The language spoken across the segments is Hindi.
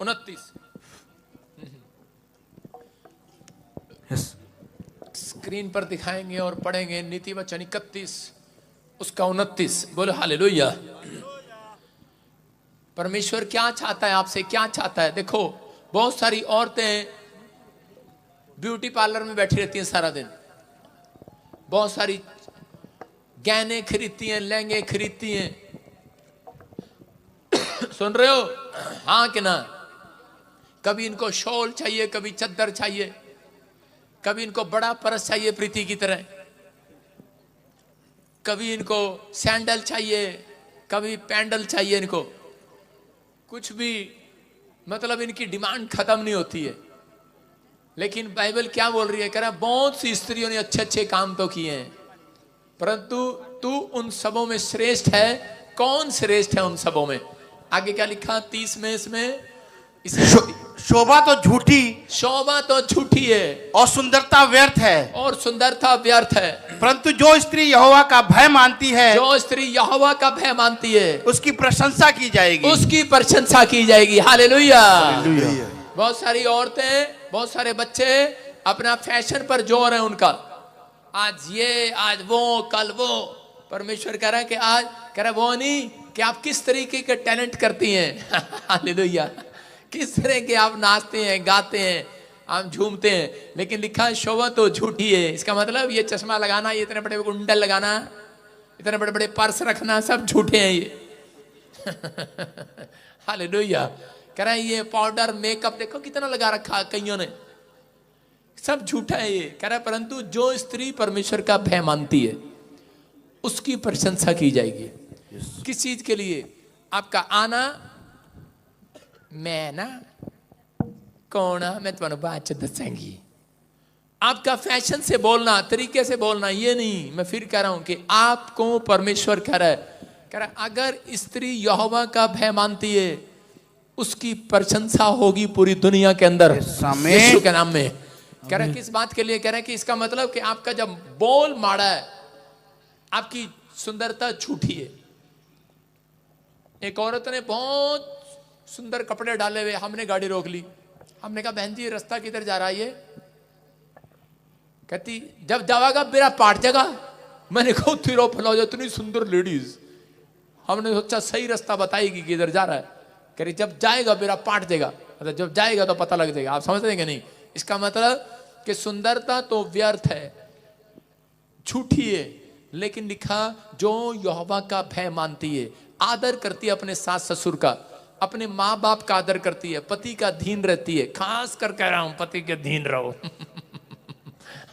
29 स्क्रीन पर दिखाएंगे और पढ़ेंगे। नीति वचन 31 उसका 29। बोलो हालेलुया। परमेश्वर क्या चाहता है आपसे, क्या चाहता है? देखो, बहुत सारी औरतें ब्यूटी पार्लर में बैठी रहती हैं सारा दिन, बहुत सारी गहने खरीदती हैं, लहंगे खरीदती हैं। सुन रहे हो? हाँ कि ना? कभी इनको शॉल चाहिए, कभी चद्दर चाहिए, कभी इनको बड़ा पर्स चाहिए प्रीति की तरह, कभी इनको सैंडल चाहिए, कभी पैंडल चाहिए। इनको कुछ भी, मतलब इनकी डिमांड खत्म नहीं होती है। लेकिन बाइबल क्या बोल रही है? कह रहा है बहुत सी स्त्रियों ने अच्छे अच्छे काम तो किए हैं, परंतु तू उन सबों में श्रेष्ठ है। कौन श्रेष्ठ है उन सबों में? आगे क्या लिखा 30 में? इसमें शोभा तो झूठी, शोभा तो झूठी है और सुंदरता व्यर्थ है, और सुंदरता व्यर्थ है, परंतु जो स्त्री यहोवा का भय मानती है, जो स्त्री यहोवा का भय मानती है, उसकी प्रशंसा की जाएगी, उसकी प्रशंसा की जाएगी। हालेलुया। हालेलुया। बहुत सारी औरतें, बहुत सारे बच्चे अपना फैशन पर जोर है उनका, आज ये, आज वो, कल वो। परमेश्वर कह रहा है कि आज, कह रहा है वो नहीं कि आप किस तरीके के टैलेंट करती हैं। हालेलुया। किस तरह के आप नाचते हैं, गाते हैं, आप झूमते हैं। लेकिन लिखा है शोभा तो झूठी है। इसका मतलब ये चश्मा लगाना, ये इतने बड़े कुंडल लगाना, इतने बड़े बड़े पर्स रखना, सब झूठे हैं ये। हालेलुया। कह रहा है ये पाउडर, मेकअप देखो कितना लगा रखा कईयों ने, सब झूठा है ये। कह रहा है परंतु जो स्त्री परमेश्वर का भय मानती है, उसकी प्रशंसा की जाएगी। किस चीज के लिए? आपका आना, मैं ना कौन, मैं तुम्हें बात दसेंगी। आपका फैशन से बोलना, तरीके से बोलना, ये नहीं। मैं फिर कह रहा हूं कि आपको परमेश्वर कह रहा है, कह रहा है अगर स्त्री यहोवा का भय मानती है, उसकी प्रशंसा होगी पूरी दुनिया के अंदर, यीशु के नाम में। कह रहा है किस बात के लिए? कह रहा है कि इसका मतलब कि आपका जब बोल माड़ा है, आपकी सुंदरता झूठी है। एक औरत ने बहुत सुंदर कपड़े डाले हुए, हमने गाड़ी रोक ली। हमने कहा बहन जी रास्ता किधर जा रहा है ये? कहती जब जावागा मेरा पाट जाएगा। मैंने कहा तिरो फैलाओ, इतनी सुंदर लेडीज। हमने सोचा सही रास्ता बताएगी कि इधर जा रहा है। कह रही जब जाएगा मेरा पाट देगा, मतलब जब जाएगा तो पता लग जाएगा। आप समझ देंगे नहीं? इसका मतलब कि सुंदरता तो व्यर्थ है, झूठी है। लेकिन लिखा जो यहोवा का भय मानती है, आदर करती है अपने सास ससुर का, अपने माँ बाप का आदर करती है, पति का धीन रहती है। खास कर कह रहा हूं पति के धीन रहो।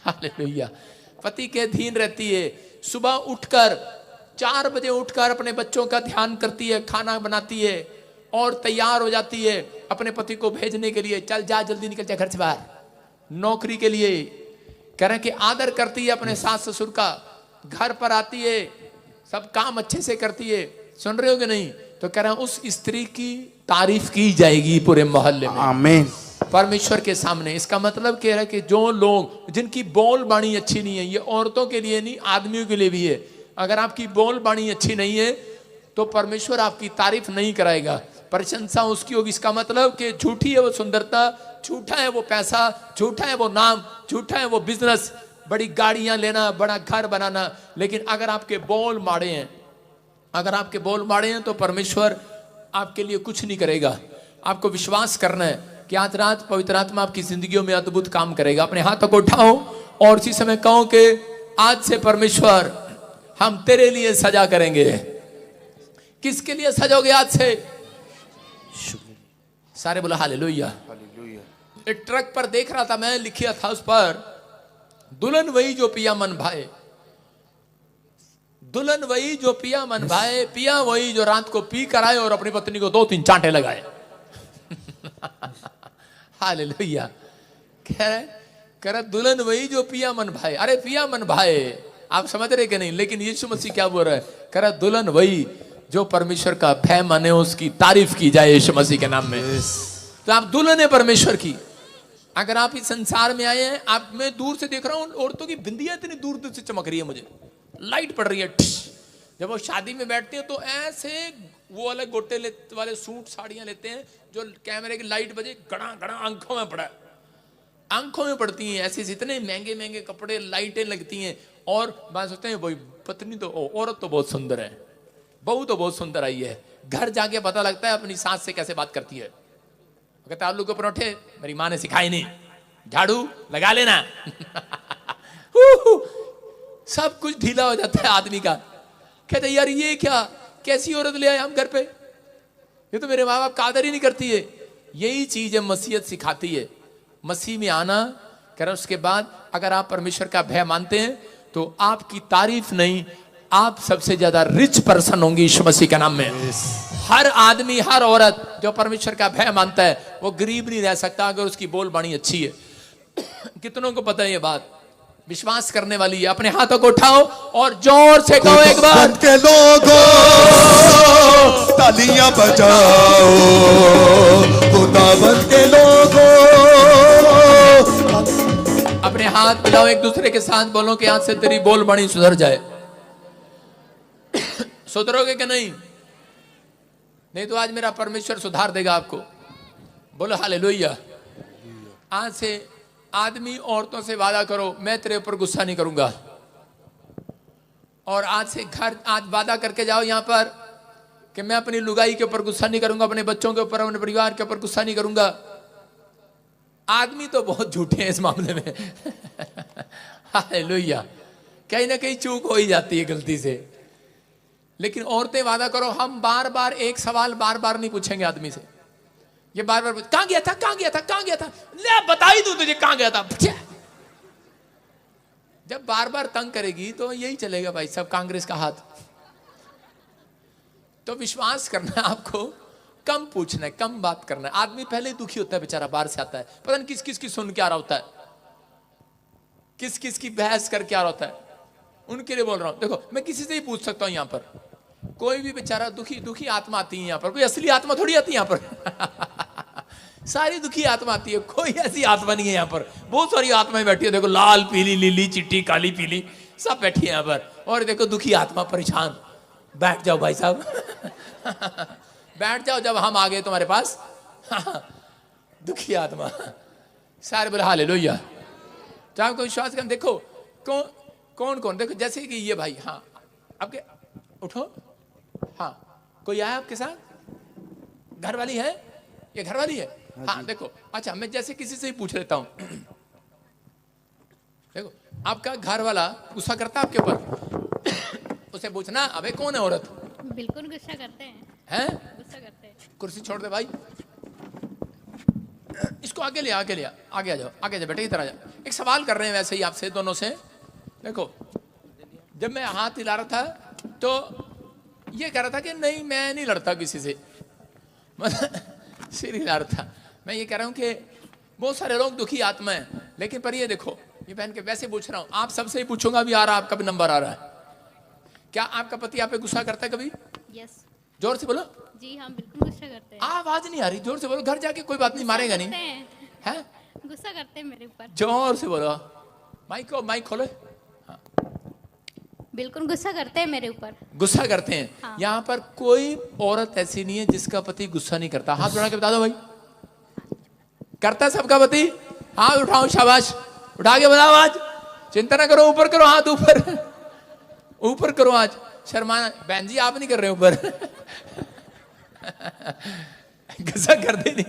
हालेलुया। पति के धीन रहती है। सुबह उठकर 4 बजे उठकर अपने बच्चों का ध्यान करती है, खाना बनाती है और तैयार हो जाती है अपने पति को भेजने के लिए। चल जा, जल्दी निकल जा घर से बाहर, नौकरी के लिए। कह रहे कि आदर करती है अपने सास ससुर का, घर पर आती है, सब काम अच्छे से करती है। सुन रहे हो कि नहीं? तो कह रहा है उस स्त्री की तारीफ की जाएगी पूरे मोहल्ले में, आमीन, परमेश्वर के सामने। इसका मतलब कह रहा है कि जो लोग जिनकी बोल बाणी अच्छी नहीं है, ये औरतों के लिए नहीं, आदमियों के लिए भी है। अगर आपकी बोल बाणी अच्छी नहीं है तो परमेश्वर आपकी तारीफ नहीं कराएगा, प्रशंसा उसकी होगी। इसका मतलब कि झूठी है वो सुंदरता, झूठा है वो पैसा, झूठा है वो नाम, झूठा है वो बिजनेस, बड़ी गाड़ियां लेना, बड़ा घर बनाना। लेकिन अगर आपके बोल माड़े हैं, अगर आपके बोल माड़े हैं तो परमेश्वर आपके लिए कुछ नहीं करेगा। आपको विश्वास करना है कि आज रात पवित्र आत्मा आपकी जिंदगियों में अद्भुत काम करेगा। अपने हाथों को उठाओ और इसी समय कहो कि आज से परमेश्वर हम तेरे लिए सजा करेंगे। किसके लिए सजोगे आज से? सारे बोला हालेलुया। एक ट्रक पर देख रहा था मैं, लिखा था उस पर दुल्हन वही जो पिया मन भाए, दुल्हन वही जो पिया मन भाए, पिया वही जो रात को पी कर आए और अपनी पत्नी को 2-3 चांटे लगाए। हालेलुया। कह रहा दुल्हन वही जो पिया मन भाए। अरे पिया मन भाए, आप समझ रहे कि नहीं? लेकिन यीशु मसीह क्या बोल रहा है? कह रहा दुल्हन वही जो परमेश्वर का भय माने, उसकी तारीफ की जाए यीशु मसीह के नाम में। तो आप दुल्हन है परमेश्वर की। अगर आप इस संसार में आए हैं, आप, मैं दूर से देख रहा हूं औरतों की बिंदियां इतनी दूर दूर से चमक रही है, मुझे लाइट पड़ रही है। जब वो शादी में बैठती है तो ऐसे वो अलग गोटे वाले सूट साड़ियां लेते हैं जो कैमरे की लाइट बजे गड़ा गड़ा आंखों में पड़ा, आंखों में पड़ती हैं। ऐसे इतने महंगे महंगे कपड़े, लाइटें लगती हैं, और बात सोचते हैं भाई पत्नी तो, औरत तो बहुत सुंदर है, बहू तो बहुत सुंदर आई है। घर जाके पता लगता है अपनी सास से कैसे बात करती है। कहते आलू के परोठे मेरी माँ ने सिखाए नहीं, झाड़ू लगा लेना। सब कुछ ढीला हो जाता है आदमी का। कहते यार ये क्या, कैसी औरत ले आए हम घर पे, ये तो मेरे माँ बाप कादर ही नहीं करती है। यही चीज है मसीहत सिखाती है। मसीह में आना कर, उसके बाद अगर आप परमेश्वर का भय मानते हैं तो आपकी तारीफ नहीं, आप सबसे ज्यादा रिच पर्सन होंगे यीशु मसीह के नाम में। हर आदमी, हर औरत जो परमेश्वर का भय मानता है वो गरीब नहीं रह सकता अगर उसकी बोलबाणी अच्छी है। कितनों को पता है ये बात? विश्वास करने वाली है। अपने हाथों को उठाओ और जोर से कहो एक बार, के लोगों तालियां बजाओ, खुदावंद के लोगों। अपने हाथ मिलाओ एक दूसरे के साथ, बोलो कि आज से तेरी बोलबाणी सुधर जाए। सुधरोगे कि नहीं? नहीं तो आज मेरा परमेश्वर सुधार देगा आपको। बोलो हालेलुया। आज से आदमी औरतों से वादा करो, मैं तेरे ऊपर गुस्सा नहीं करूंगा। और आज से घर, आज वादा करके जाओ यहां पर कि मैं अपनी लुगाई के ऊपर गुस्सा नहीं करूंगा, अपने बच्चों के ऊपर, अपने परिवार के ऊपर गुस्सा नहीं करूंगा। आदमी तो बहुत झूठे हैं इस मामले में। हालेलुया। कहीं ना कहीं चूक हो ही जाती है गलती से। लेकिन औरतें वादा करो, हम बार बार एक सवाल बार बार नहीं पूछेंगे आदमी से। ये बार बार कहां गया था, कहां गया था, कहां गया था, ले बता ही दूं तुझे कहां गया था। जब बार बार तंग करेगी तो यही चलेगा भाई सब, कांग्रेस का हाथ। तो विश्वास करना है आपको, कम पूछना है, कम बात करना है। आदमी पहले ही दुखी होता है बेचारा, बाहर से आता है, पता नहीं किस किस की सुन के आ रहा होता है, किस किस की बहस करके आ रहा होता है। उनके लिए बोल रहा हूं। देखो मैं किसी से ही पूछ सकता हूं यहां पर, कोई भी बेचारा दुखी दुखी आत्मा आती है यहां पर, कोई असली आत्मा थोड़ी आती है यहां पर। सारी दुखी आत्मा आती है, कोई ऐसी आत्मा नहीं है यहां पर। बहुत सारी आत्माएं बैठी है, देखो लाल पीली नीली चिट्टी काली पीली सब बैठी है यहां पर। और देखो दुखी आत्मा परेशान। बैठ जाओ भाई साहब। बैठ जाओ जब हम आ गए तुम्हारे पास। दुखी आत्मा सारे बोले हालेलुया। तो आपको विश्वास कर, देखो कौन कौन, देखो जैसे कि ये भाई, हाँ आपके उठो, हाँ कोई आया आपके साथ, घर वाली है, ये घर वाली है, हाँ देखो। अच्छा मैं जैसे किसी से ही पूछ लेता हूं, देखो आपका घर वाला गुस्सा करता है आपके ऊपर, उसे पूछना अबे कौन है औरत। बिल्कुल गुस्सा करते हैं? गुस्सा करते हैं। कुर्सी छोड़ दे भाई, इसको आगे ले, आगे ले, आगे आ जाओ, आगे जा बेटे, इधर आ जा। एक सवाल कर रहे हैं वैसे ही आपसे दोनों से। देखो जब मैं हाथ हिला रहा था तो ये कह रहा था कि नहीं मैं नहीं लड़ता किसी से, सिर हिला रहा था। मैं ये कह रहा हूं कि बहुत सारे लोग दुखी आत्मा है, लेकिन पर ये देखो ये पहन के वैसे पूछ रहा हूं, आप सबसे ही पूछूंगा, अभी आ रहा आपका भी नंबर आ रहा है। क्या आपका पति आप पे गुस्सा करता है कभी? यस। जोर से बोलो। जी हम बिल्कुल गुस्सा करते हैं। आवाज नहीं आ रही, जोर से बोलो। घर जाके कोई बात नहीं, मारेगा नहीं है? गुस्सा करते हैं मेरे ऊपर। जोर से बोलो। माइक खोलो। बिल्कुल गुस्सा करते हैं मेरे ऊपर। गुस्सा करते हैं। हाँ। यहाँ पर कोई औरत ऐसी नहीं है जिसका पति गुस्सा नहीं करता। हाथ उठा के बता दो भाई, करता है सबका पति? हाथ उठाओ, शाबाश, उठा के बताओ। आज चिंता ना करो, ऊपर करो हाथ, ऊपर ऊपर करो। आज शर्माना बहन जी, आप नहीं कर रहे ऊपर। गुस्सा करते नहीं।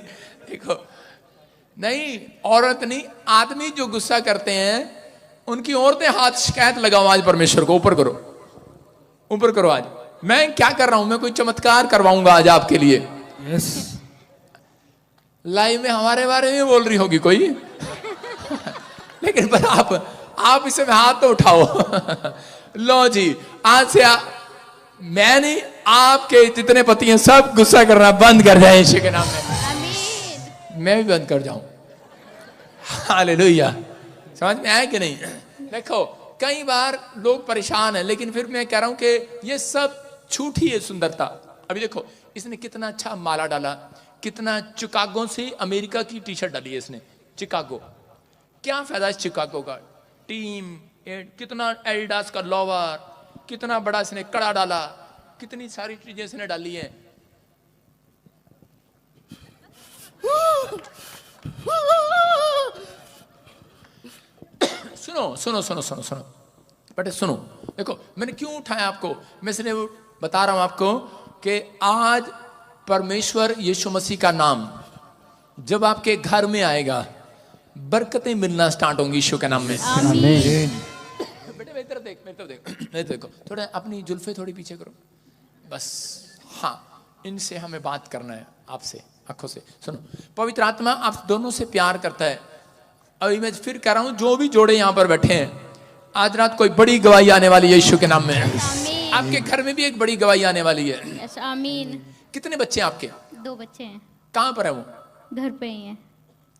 देखो नहीं, औरत नहीं, आदमी जो गुस्सा करते हैं उनकी औरतें हाथ शिकायत लगाओ आज परमेश्वर को, ऊपर करो, ऊपर करो। आज मैं क्या कर रहा हूं, मैं कोई चमत्कार करवाऊंगा आज आपके लिए। यस। लाइव में हमारे बारे में बोल रही होगी कोई। लेकिन पर आप इसे में हाथ तो उठाओ। लो जी, आज से मैं नहीं, आपके जितने पति हैं सब गुस्सा करना बंद कर जाए यीशु के नाम में। आमीन। मैं भी बंद कर जाऊं। हालेलुया। समझ में आया कि नहीं? देखो कई बार लोग परेशान हैं, लेकिन फिर मैं कह रहा हूं कि ये सब झूठी है सुंदरता। अभी देखो इसने कितना अच्छा माला डाला, कितना चिकागो से अमेरिका की टी शर्ट डाली है इसने, चिकागो। क्या फायदा इस चिकागो का? टीम, कितना एडिडास का लोवर, कितना बड़ा इसने कड़ा डाला, कितनी सारी चीजें इसने डाली हैं। सुनो सुनो सुनो सुनो सुनो बेटे सुनो, देखो मैंने क्यों उठाया आपको, मैं इसलिए बता रहा हूं आपको कि आज परमेश्वर यीशु मसीह का नाम जब आपके घर में आएगा, बरकतें मिलना स्टार्ट होंगी यीशु के नाम में। आमीन। बेटे मेरी तरफ देख, मेरी तरफ देख, मेरी तरफ देखो, थोड़ा अपनी जुल्फे थोड़ी पीछे करो बस। हाँ, इनसे हमें बात करना है, आपसे आंखों से सुनो। पवित्र आत्मा आप दोनों से प्यार करता है। अभी मैं फिर कह रहा हूं, जो भी जोड़े यहाँ पर बैठे हैं, आज रात कोई बड़ी गवाही आने वाली है यीशु के नाम में। आमीन। आपके घर में भी एक बड़ी गवाही आने वाली है। यस, आमीन। कितने बच्चे हैं आपके? 2 बच्चे हैं, कहाँ पर है वो? घर पे ही हैं,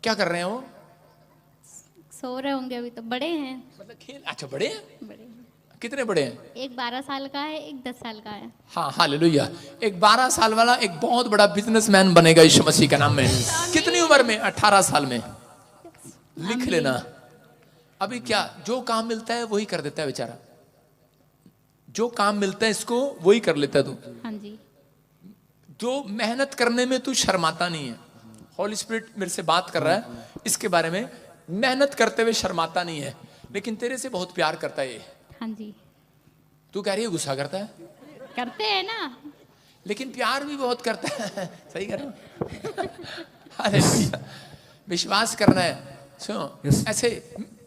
क्या कर रहे हैं वो? सो रहे होंगे अभी तो, बड़े हैं। मतलब खेल, अच्छा बड़े हैं। बड़े हैं। कितने बड़े हैं? एक 12 साल का है, एक 10 साल का है। हाँ हालेलुया। एक 12 साल वाला एक बहुत बड़ा बिजनेसमैन बनेगा यीशु मसीह के नाम में। कितनी उम्र में? 18 साल में। लिख लेना। अभी क्या, जो काम मिलता है वही कर देता है बेचारा, जो काम मिलता है इसको वही कर लेता है तू। हाँ जी। जो मेहनत करने में तू शर्माता नहीं है। होली स्पिरिट मेरे से बात कर रहा है इसके बारे में। मेहनत करते हुए शर्माता नहीं है, लेकिन तेरे से बहुत प्यार करता है ये। हाँ जी। तू कह रही है गुस्सा करता है, करते हैं ना, लेकिन प्यार भी बहुत करता है। सही कर रहा हूं? हालेलुया। विश्वास करना है। सुनो, ऐसे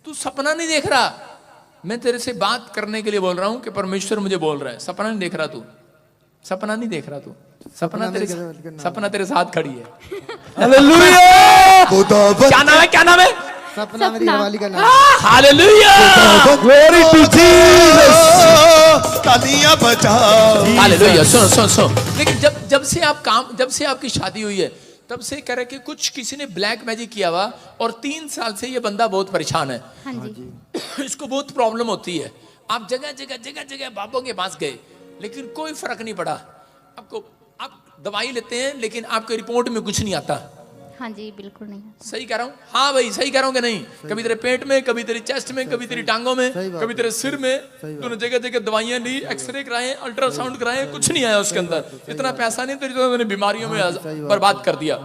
तू सपना नहीं देख रहा, मैं तेरे से बात करने के लिए बोल रहा हूं कि परमेश्वर मुझे बोल रहा है। सपना नहीं देख रहा तू, सपना नहीं देख रहा तू, सपना तेरे साथ खड़ी है। हालेलुया। खुदावंद क्या नाम है, क्या नाम है? सपना मेरी घरवाली का नाम। हालेलुया। Glory to Jesus. तालियां बजाओ। हालेलुया। सुनो सुनो सुनो, लेकिन जब से आपकी शादी हुई है, तब से कह रहे कि कुछ किसी ने ब्लैक मैजिक किया हुआ, और 3 साल से ये बंदा बहुत परेशान है। हाँ जी। इसको बहुत प्रॉब्लम होती है। आप जगह जगह बाबों के पास गए, लेकिन कोई फर्क नहीं पड़ा आपको। आप दवाई लेते हैं, लेकिन आपके रिपोर्ट में कुछ नहीं आता। हाँ जी, बिल्कुल नहीं। सही कह रहा हूँ? हाँ भाई, सही कह रहा हूँ कि नहीं? कभी तेरे पेट में, कभी तेरी चेस्ट में, कभी तेरी टांगों में, कभी तेरे सिर में, तूने जगह जगह दवाइयां ली, एक्सरे कराए, अल्ट्रासाउंड कराए, कुछ नहीं आया उसके अंदर। इतना पैसा नहीं तो मैंने बीमारियों में बर्बाद कर दिया।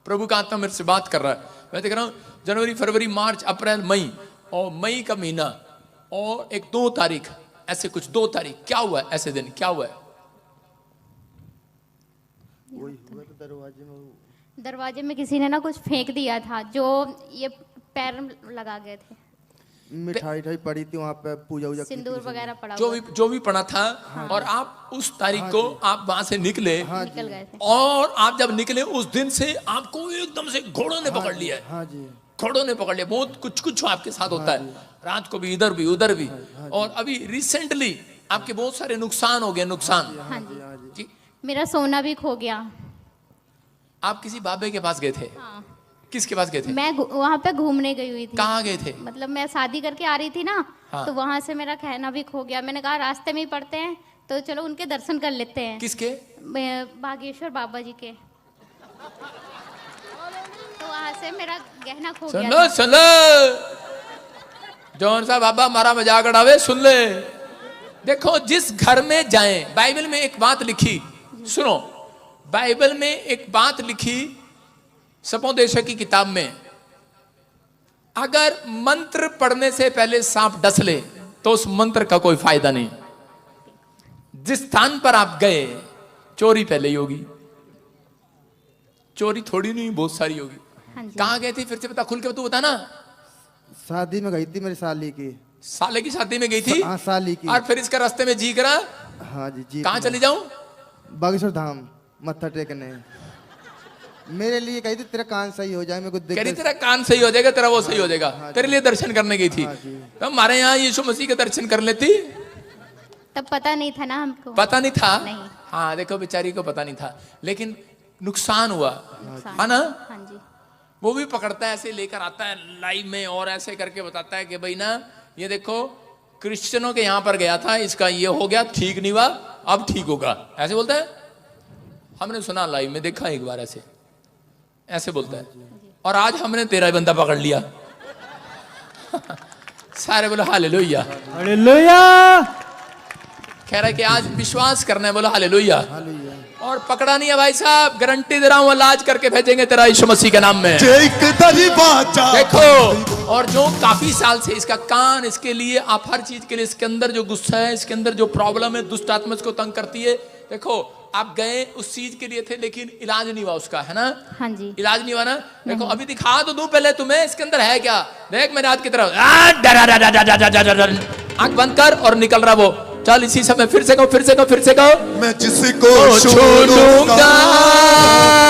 प्रभु का आत्मा मेरे से बात कर रहा है। मैं देख रहा हूँ जनवरी, फरवरी, मार्च, अप्रैल, मई, और मई का महीना, और एक 2 तारीख, ऐसे कुछ 2 तारीख क्या हुआ है? ऐसे दिन क्या हुआ है? दरवाजे में किसी ने ना कुछ फेंक दिया था, जो ये पैर लगा गए थे। मिठाई पड़ी थी वहाँ पे, पूजा उजा सिंदूर वगैरह पड़ा जो भी पड़ा था। और आप उस तारीख को आप वहां से निकले, निकल गए थे। और आप जब निकले उस दिन से आपको एकदम से घोड़ों ने पकड़ लिया है। हाँ जी। घोड़ों ने पकड़ लिया। बहुत कुछ आपके साथ होता है, रात को भी, इधर भी, उधर भी। और अभी रिसेंटली आपके बहुत सारे नुकसान हो गए। नुकसान। हाँ जी। जी। मेरा सोना भी खो गया। आप किसी बाबे के पास गए थे? हाँ। किसके पास गए थे? मैं वहाँ पे घूमने गई हुई थी। कहाँ गए थे? मतलब मैं शादी करके आ रही थी ना, हाँ। तो वहाँ से मेरा गहना भी खो गया। मैंने कहा रास्ते में ही पड़ते हैं, तो चलो उनके दर्शन कर लेते हैं। किसके? बागेश्वर बाबा जी के। तो वहाँ से मेरा गहना खो गया सुनो था। सुनो, जौन सा बाबा हमारा मजाक उड़ावे सुन ले। देखो, जिस घर में जाएं, बाइबल में एक बात लिखी, सुनो, बाइबल में एक बात लिखी सपोदेशक की किताब में, अगर मंत्र पढ़ने से पहले सांप डस ले तो उस मंत्र का कोई फायदा नहीं। जिस स्थान पर आप गए, चोरी पहले ही होगी। चोरी थोड़ी नहीं, बहुत सारी होगी। हाँ जी। कहाँ गए थे? फिर से बता, खुल के तू बता ना। शादी में गई थी मेरी साली की। साले की शादी में गई थी? हाँ, साली की। और फिर इसका रास्ते में जी करा। हाँ जी। कहाँ चली जाऊं? बागेश्वर धाम मत्था टेकने। मेरे लिए कही थी तेरा कान सही हो जाए, मेरे को कह रही तेरा कान सही हो जाएगा, तेरा वो सही हो जाएगा। तेरे लिए दर्शन करने गई थी। तो हमारे यहाँ यीशु मसीह के दर्शन कर लेती। तब पता नहीं था ना हमको। पता नहीं था? नहीं। हाँ, देखो बेचारी को पता नहीं था, लेकिन नुकसान हुआ है ना। हाँ जी। वो भी पकड़ता है, ऐसे लेकर आता है लाइव में, और ऐसे करके बताता है कि भाई ना, ये देखो क्रिश्चियनों के यहाँ पर गया था, इसका ये हो गया, ठीक नहीं हुआ, अब ठीक होगा, ऐसे बोलता है। हमने सुना लाइव में, देखा एक बार, ऐसे बोलता है। और आज हमने तेरा बंदा पकड़ लिया। सारे बोलो हालेलुया। हालेलुया। कह रहा है कि आज विश्वास करना है, बोलो हालेलुया। और पकड़ा नहीं है भाई साहब, गारंटी दे रहा हूं, इलाज करके भेजेंगे तेरा यीशु मसीह के नाम में। एक दरी बाचा देखो और जो काफी साल से इसका कान, इसके लिए आप हर चीज के लिए, इसके अंदर जो गुस्सा है, इसके अंदर जो प्रॉब्लम है, दुष्ट आत्मा इसको तंग करती है। देखो आप गए उस चीज के लिए थे, लेकिन इलाज नहीं हुआ उसका, है ना? हाँ जी। इलाज नहीं हुआ ना? देखो अभी दिखा तो दूं पहले तुम्हें इसके अंदर है क्या। देख मेरे हाथ की तरफ, आंख बंद कर और निकल रहा वो। चल इसी समय फिर से कहो, फिर से कहो, फिर से कहो। मैं जिसको छू छोड़ूंगा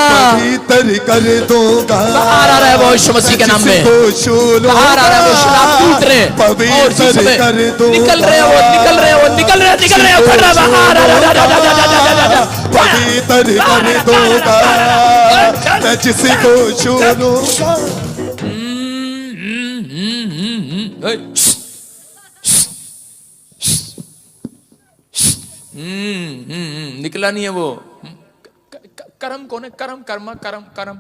पवित्र कर दूंगा। बाहर आ रहा है वो यीशु मसीह के नाम में, बाहर आ रहा है वो, शराब टूट रहे हैं और इसी समय निकल रहे हैं वो, निकल रहे हैं वो, निकल रहे हैं, निकल रहे हैं, खड़ रहा है बाहर, पवित्र कर दूंगा मैं जिसको छोड़ूंगा। निकला नहीं है वो। करम कौन है? करम, कर्मा, करम, करम,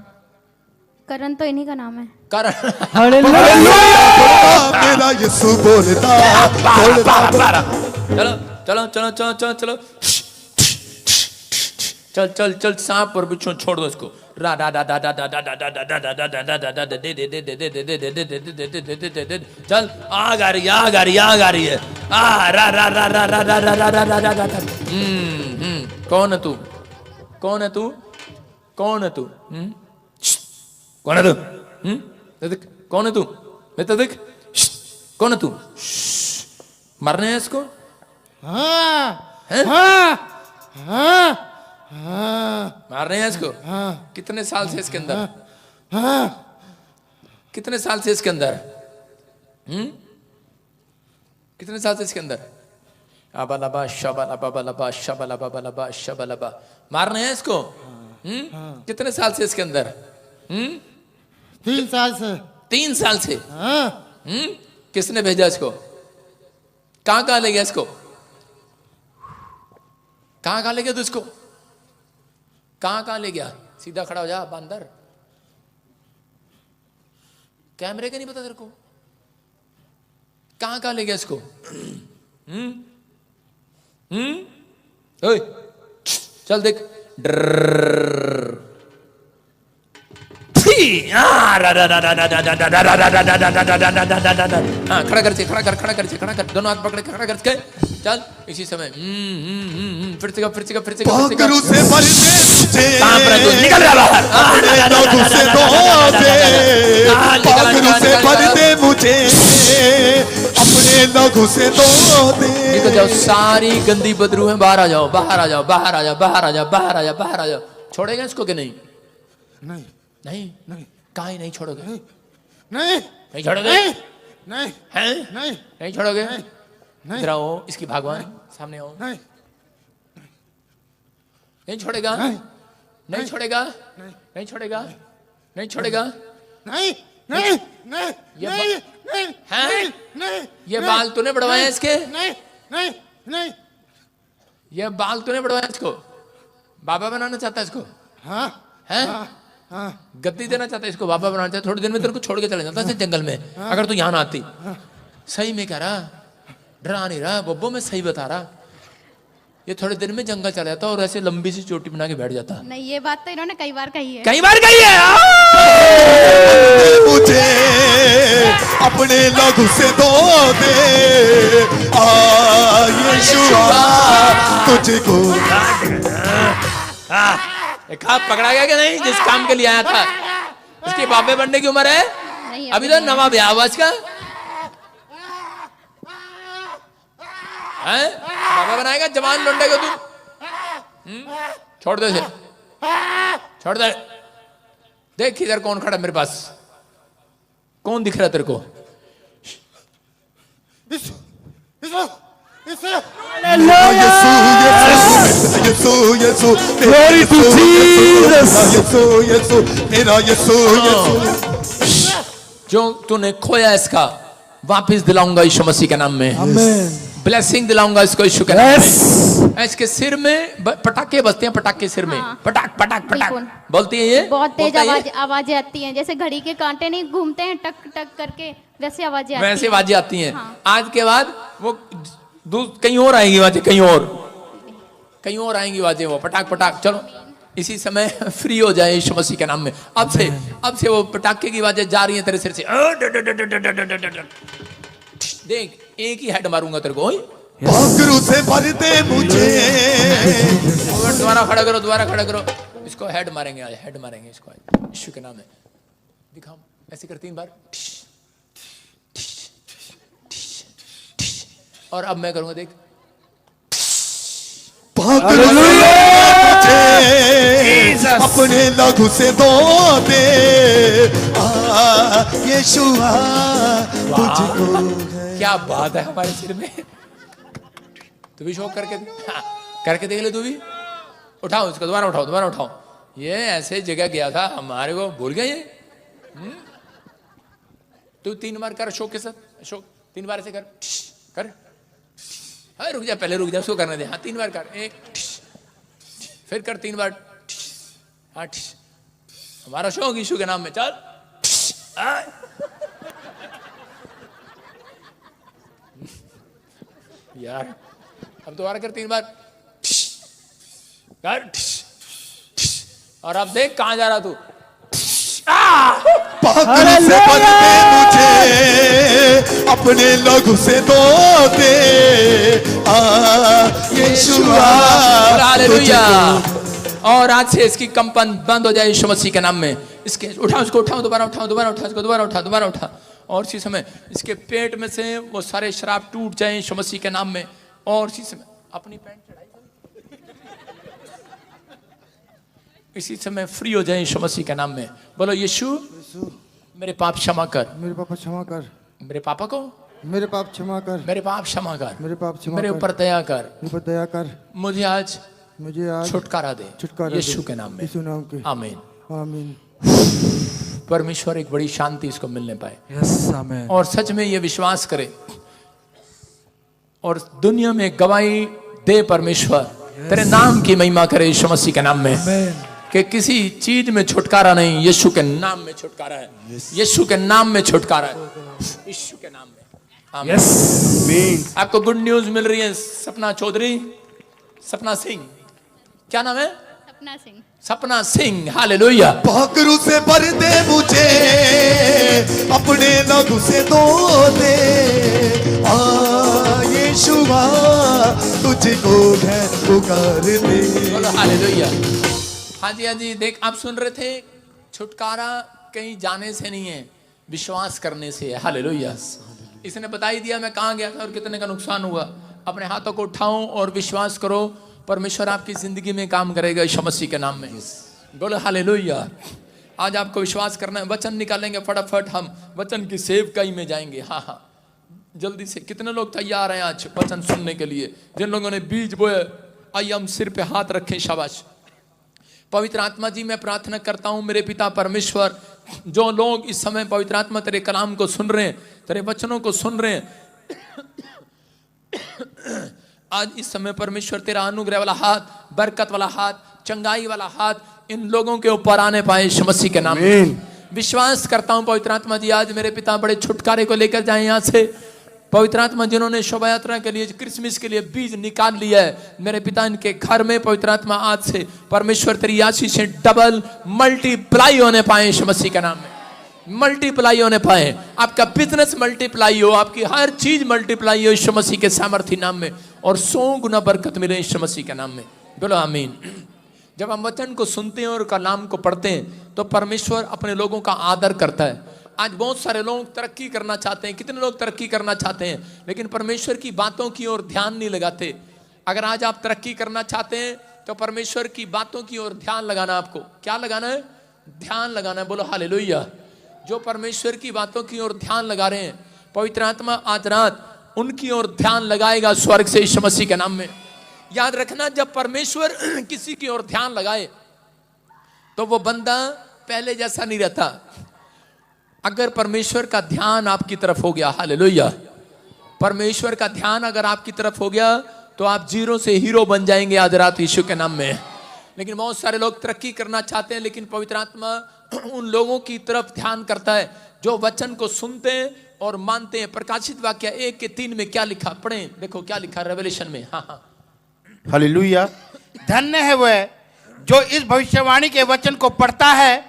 करण तो इन्हीं का नाम है। करम। मेरा यीशु बोलता चलो चलो चलो चलो चलो चलो, चल चल चल, सांप और बिच्छू छोड़ दो इसको। रा डा डा डा डा डा डा डा डा डा डा डा डा डा डा दे दे दे दे दे दे दे दे दे दे दे दे। चल आग आ रही है, आग आ रही है, आग आ रही है। आ रा रा रा रा रा रा रा रा रा रा रा। कौन है तू? कौन है तू? कौन है तू? कौन है तू? देख कौन है तू? बेटा देख कौन है तू? मरने है इसको? मार रहे हैं इसको? कितने साल से इसके अंदर? कितने साल से इसके अंदर? कितने साल से इसके अंदर? अबलबा शबलबा बलबा शबलबा बलबा शबलबा। मार रहे हैं इसको? कितने साल से इसके अंदर? 3 साल से। 3 साल से? किसने भेजा इसको? कहां कहां ले गया इसको? कहां कहां ले गया तू इसको? कहां कहां ले गया? सीधा खड़ा हो जा बंदर। कैमरे का नहीं पता तेरे को? कहां कहां ले गया इसको? ओए चल देख। खड़ा कर, खड़ा कर, खड़ा कर, खड़ा कर, दोनों हाथ पकड़े खड़ा करके चल इसी समय। फिर से फिर से फिर से पाखरू से भरते मुझे निकल रहा बाहर। लोगों से दो दे पाखरू से भरते मुझे अपने लोगों से दो दे। निकल जाओ, सारी गंदी बदरू है, बाहर आ जाओ, बाहर आ जाओ, बाहर आ जाओ, बाहर आ जाओ, बाहर आ जाओ, बाहर आ जाओ। छोड़ेगा इसको कि नहीं? नहीं नहीं नहीं, कहाँ ही नहीं छोड़ोगे? नहीं नहीं छोड़ोगे? नहीं हैं? नहीं नहीं छोड़ोगे? नहीं इधर आओ, इसकी भगवान सामने आओ। नहीं नहीं छोड़ेगा? नहीं छोड़ेगा? नहीं छोड़ेगा? नहीं छोड़ेगा? नहीं नहीं नहीं ये नहीं नहीं हैं? नहीं ये बाल तूने बढ़वाए इसके? नहीं नहीं नहीं। ये बाल तूने बढ़वाए इसको? बाबा बनाना चाहता है इसको? हाँ हैं? हाँ गद्दी देना चाहता है इसको? बाबा बनाना चाहता है? थोड़ी देर में तेरे को छोड़ के चले जाता है जंगल में, अगर तू यहाँ ना आती। सही में कह रहा, डरा नहीं रहा बब्बो, मैं सही बता रहा। ये थोड़ी देर में जंगल चला जाता और ऐसे लंबी सी चोटी बना के बैठ जाता। नहीं, ये बात तो इन्होंने कई बार कही है। कई बार कही है। मुझे अपने लोगों से दो दे यीशुआ तुझको। देखा पकड़ा गया कि नहीं? जिस काम के लिए आया था उसके बाबे बनने की उम्र है? नहीं, अभी तो नवा ब्याह हुआ इसका। हैं? बाबा बनाएगा जवान लौंडे को तू? छोड़ दे इसे, छोड़ दे। देख इधर कौन खड़ा मेरे पास, कौन दिख रहा है तेरे को? यीशु यीशु ग्लोरी टू जीसस यीशु मेरा यीशु यीशु। जो तूने खोया इसका वापस दिलाऊंगा यीशु मसीह के नाम में। आमीन। ब्लेसिंग दिलाऊंगा इसको यीशु के नाम में। इसके सिर में पटाखे बजते हैं, पटाखे सिर में पटाक पटाक पटाक बोलती है। ये बहुत तेज आवाजें आती हैं, जैसे घड़ी के कांटे नहीं घूमते हैं टक टक करके, वैसे आवाजें आती हैं। वैसे आवाजें आती हैं। आज के बाद वो कहीं और आएंगी आवाजें, कहीं और आएंगी आवाजें, वो पटाक पटाक। चलो इसी समय फ्री हो जाए यीशु मसीह के नाम में। अब से वो पटाखे की आवाजें जा रही हैं तेरे सिर से। देख एक ही हेड मारूंगा तेरे को। पाखरू से भर दे मुझे। दोबारा खड़ा करो, दोबारा खड़ा करो। इसको हेड मारेंगे आज, हेड मारेंगे इसको आज यीशु के नाम में। दिखाओ ऐसे कर 3 बार। और अब मैं करूंगा, देख। पाखरू से मुझे अपने लहू से धो दे। यीशुआ तुझको है। क्या बात है हमारे सिर में। तू भी शौक करके करके देख ले। तू भी उठाओ इसको, दोबारा उठाओ, दोबारा उठाओ। ये ऐसे जगह गया था, हमारे को भूल गया ये। तू 3 बार कर अशोक के साथ। अशोक 3 बार से कर कर। हाँ रुक जा, पहले रुक जा, उसको करने दे। हाँ 3 बार कर। 1 फिर कर 3 बार। हाँ हमारा अशोक यीशु के नाम में। चल यार अब दोबारा कर 3 बार कर। और अब देख कहां जा रहा तू। पाखरू से भर दे मुझे अपने लहू से धो दे। यीशुआ हालेलुया। और आज से इसकी कंपन बंद हो जाए यीशु मसीह के नाम में। इसके उठाओ, उसको उठाओ, दोबारा उठाओ, दोबारा उठाओ, इसको दोबारा उठा, दोबारा उठा। और इसी समय इसके पेट में से वो सारे शराब टूट जाए यीशु मसीह के नाम में। और इसी समय अपनी पैंट चढ़ाई, इसी समय फ्री हो जाए यीशु मसीह के नाम में। बोलो यीशु मेरे पाप क्षमा कर। मेरे पापा क्षमा कर। मेरे पापा को मेरे पाप क्षमा कर। मेरे पाप क्षमा कर। मेरे पाप क्षमा मेरे कर। ऊपर दया कर। मेरे पर दया कर। मुझे आज छुटकारा दे छुटकारा यीशु दे। के नाम में। यीशु नाम के। आमीन। आमीन। परमेश्वर एक बड़ी शांति इसको मिलने पाए। यस आमीन। और सच में ये विश्वास करे और दुनिया में गवाही दे परमेश्वर तेरे नाम की महिमा करे यीशु मसीह के नाम में। कि किसी चीज में छुटकारा नहीं, यीशु के नाम में छुटकारा है। यीशु के नाम में छुटकारा है, यीशु के नाम में। आमीन। यस आपको गुड न्यूज मिल रही है। सपना चौधरी, सपना सिंह, क्या नाम है? सपना सिंह। सपना सिंह। हालेलुया। पाखरू से भर दे मुझे अपने लहू से धो दे। यीशुआ तुझको है पुकार दे। बोलो हालेलुया। हाँ जी, हाँ जी। देख आप सुन रहे थे, छुटकारा कहीं जाने से नहीं है, विश्वास करने से है। हालेलुया। इसने बता ही दिया मैं कहाँ गया था और कितने का नुकसान हुआ। अपने हाथों को उठाओ और विश्वास करो, परमेश्वर आपकी जिंदगी में काम करेगा यीशु मसीह के नाम में। बोलो हालेलुया। आज आपको विश्वास करना है। वचन निकालेंगे फटाफट, हम वचन की सेवकाई में जाएंगे। हाँ हाँ जल्दी से। कितने लोग तैयार हैं आज वचन सुनने के लिए? जिन लोगों ने बीज बोए, आइए हम सिर पे हाथ रखें। शाबाश। पवित्र आत्मा जी मैं प्रार्थना करता हूं मेरे पिता परमेश्वर, जो लोग इस समय पवित्र आत्मा तेरे कलाम को सुन रहे हैं, तेरे वचनों को सुन रहे हैं, आज इस समय परमेश्वर तेरा अनुग्रह वाला हाथ, बरकत वाला हाथ, चंगाई वाला हाथ इन लोगों के ऊपर आने पाए यीशु मसीह के नाम में। विश्वास करता हूं पवित्र आत्मा जी आज मेरे पिता बड़े छुटकारे को लेकर जाए यहाँ से। पवित्र आत्मा जिन्होंने शोभा यात्रा के लिए, क्रिसमस के लिए बीज निकाल लिया है, मेरे पिता इनके घर में पवित्र आत्मा आज से परमेश्वर तेरी आशीषें डबल मल्टीप्लाई होने पाए यीशु मसीह के नाम में। मल्टीप्लाई होने पाए, आपका बिजनेस मल्टीप्लाई हो, आपकी हर चीज मल्टीप्लाई हो यीशु मसीह के सामर्थी नाम में, और 100 गुना बरकत मिले यीशु मसीह के नाम में। बोलो आमीन। जब हम वचन को सुनते हैं और कलाम को पढ़ते हैं तो परमेश्वर अपने लोगों का आदर करता है। आज बहुत सारे लोग तरक्की करना चाहते हैं, कितने लोग तरक्की करना चाहते हैं, लेकिन परमेश्वर की बातों की ओर ध्यान नहीं लगाते। अगर आज आप तरक्की करना चाहते हैं तो परमेश्वर की बातों की ओर ध्यान लगाना। आपको क्या लगाना है? ध्यान लगाना है। बोलो हालेलुया। जो परमेश्वर की बातों की ओर ध्यान लगा रहे हैं, पवित्र आत्मा आज रात उनकी ओर ध्यान लगाएगा स्वर्ग से यीशु मसीह के नाम में। याद रखना, जब परमेश्वर किसी की ओर ध्यान लगाए तो वो बंदा पहले जैसा नहीं रहता। अगर परमेश्वर का ध्यान आपकी तरफ हो गया, हालेलुया, परमेश्वर का ध्यान अगर आपकी तरफ हो गया तो आप जीरो से हीरो बन जाएंगे आज रात यीशु के नाम में। लेकिन बहुत सारे लोग तरक्की करना चाहते हैं, लेकिन पवित्र आत्मा उन लोगों की तरफ ध्यान करता है जो वचन को सुनते हैं और मानते हैं। प्रकाशित वाक्य 1:3 में क्या लिखा? पढ़ें, देखो क्या लिखा रेवलेशन में। हाँ हाँ हालेलुया। धन्य है वह जो इस भविष्यवाणी के वचन को पढ़ता है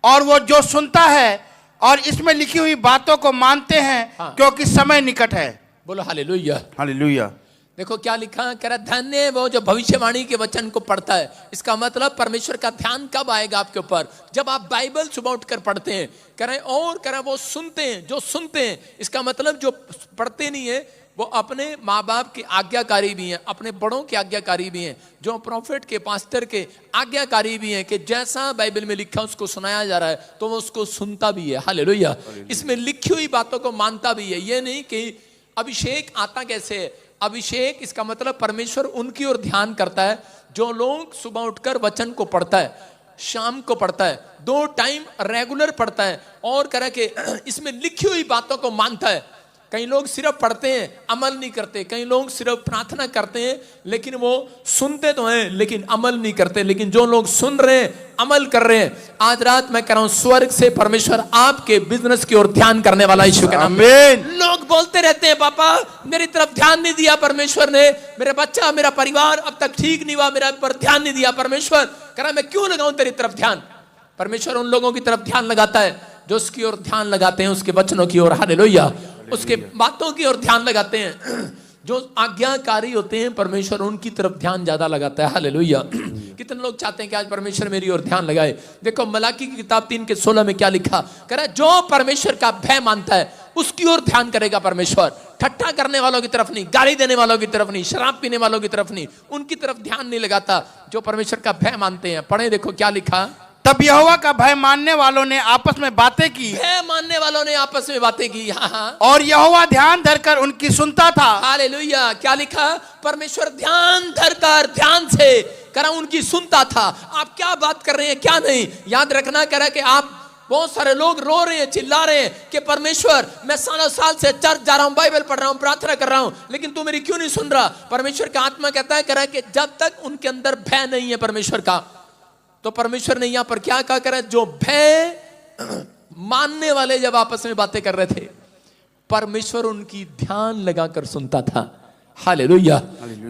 और वो जो सुनता है और इसमें लिखी हुई बातों को मानते हैं, हाँ। क्योंकि समय निकट है। बोलो हालेलुया। हालेलुया। देखो क्या लिखा है, कह रहा धन्य है वो जो भविष्यवाणी के वचन को पढ़ता है। इसका मतलब परमेश्वर का ध्यान कब आएगा आपके ऊपर? जब आप बाइबल सुबह उठकर पढ़ते हैं। कह रहे और कह रहे वो सुनते हैं, जो सुनते हैं। इसका मतलब जो पढ़ते नहीं है वो अपने माँ बाप के आज्ञाकारी भी हैं, अपने बड़ों के आज्ञाकारी भी हैं, जो प्रॉफिट के पास्टर के आज्ञाकारी भी हैं कि जैसा बाइबल में लिखा उसको सुनाया जा रहा है तो वो उसको सुनता भी है। हालेलुया। इसमें लिखी हुई बातों को मानता भी है। ये नहीं कि अभिषेक आता कैसे है। अभिषेक इसका मतलब परमेश्वर उनकी ओर ध्यान करता है जो लोग सुबह उठकर वचन को पढ़ता है, शाम को पढ़ता है, 2 टाइम रेगुलर पढ़ता है और कह के इसमें लिखी हुई बातों को मानता है। कई लोग सिर्फ पढ़ते हैं, अमल नहीं करते। कई लोग सिर्फ प्रार्थना करते हैं लेकिन वो सुनते तो हैं लेकिन अमल नहीं करते। लेकिन जो लोग सुन रहे हैं, अमल कर रहे हैं, आज रात मैं कह रहा हूं स्वर्ग से परमेश्वर आपके बिजनेस की ओर ध्यान करने वाला यीशु के नाम में। लोग बोलते रहते हैं पापा मेरी तरफ ध्यान नहीं दिया परमेश्वर ने, मेरे बच्चा मेरा परिवार अब तक ठीक नहीं हुआ, मेरा पर ध्यान नहीं दिया परमेश्वर। कह रहा मैं क्यों लगाऊं तेरी तरफ ध्यान? परमेश्वर उन लोगों की तरफ ध्यान लगाता है जो उसकी ओर ध्यान लगाते हैं, उसके वचनों की ओर, हालेलुया, उसके बातों की ओर ध्यान लगाते हैं। जो आज्ञाकारी होते हैं परमेश्वर उनकी तरफ ध्यान ज्यादा लगाता है। हालेलुया। कितने लोग चाहते हैं कि आज परमेश्वर मेरी ओर ध्यान लगाए? देखो मलाकी की किताब 3:16 में क्या लिखा, कह रहा है जो परमेश्वर का भय मानता है उसकी ओर ध्यान करेगा परमेश्वर। ठट्ठा करने वालों की तरफ नहीं, गाली देने वालों की तरफ नहीं, शराब पीने वालों की तरफ नहीं, उनकी तरफ ध्यान नहीं लगाता जो परमेश्वर का भय मानते हैं। पढ़े देखो क्या लिखा, तब यहोवा का भय मानने वालों ने आपस में बातें की, भय मानने वालों ने आपस में बातें की। हाँ। और यहोवा ध्यान धरकर उनकी सुनता था। हालेलुया। क्या लिखा, परमेश्वर ध्यान धरकर ध्यान से करा उनकी सुनता था। आप क्या बात कर रहे हैं क्या नहीं, याद रखना। करा कि आप बहुत सारे लोग रो रहे हैं, चिल्ला रहे हैं कि परमेश्वर मैं सालों साल से चर्च जा रहा हूं, बाइबल पढ़ रहा हूं, प्रार्थना कर रहा हूं, लेकिन तू मेरी क्यों नहीं सुन रहा? परमेश्वर का आत्मा कहता है करा कि जब तक उनके अंदर भय नहीं है परमेश्वर का, तो परमेश्वर ने यहां पर क्या कहा, करा जो भय मानने वाले जब आपस में बातें कर रहे थे परमेश्वर उनकी ध्यान लगाकर सुनता था। हालेलुया।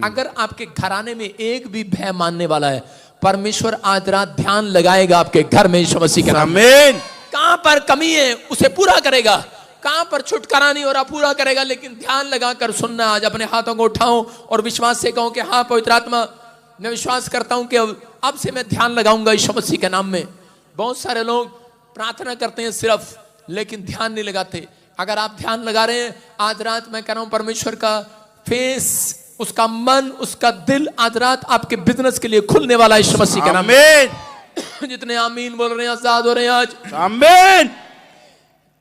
अगर आपके घराने में एक भी भय मानने वाला है परमेश्वर आज रात ध्यान लगाएगा आपके घर में यीशु मसीह के नाम में। आमीन। कहां पर कमी है उसे पूरा करेगा, कहां पर छुटकारा नहीं हो रहा पूरा करेगा, लेकिन ध्यान लगाकर सुनना। आज अपने हाथों को उठाऊं और विश्वास से कहूं कि हाँ पवित्र आत्मा मैं विश्वास करता हूं कि अब से मैं ध्यान लगाऊंगा यीशु मसीह के नाम में। बहुत सारे लोग प्रार्थना करते हैं सिर्फ लेकिन ध्यान नहीं लगाते। अगर आप ध्यान लगा रहे हैं आज रात मैं कह रहा हूं परमेश्वर का फेस, उसका मन, उसका दिल आज रात आपके बिजनेस के लिए खुलने वाला है यीशु मसीह के नाम में। आमीन। जितने आमीन बोल रहे हैं आजाद हो रहे हैं आज। आमीन।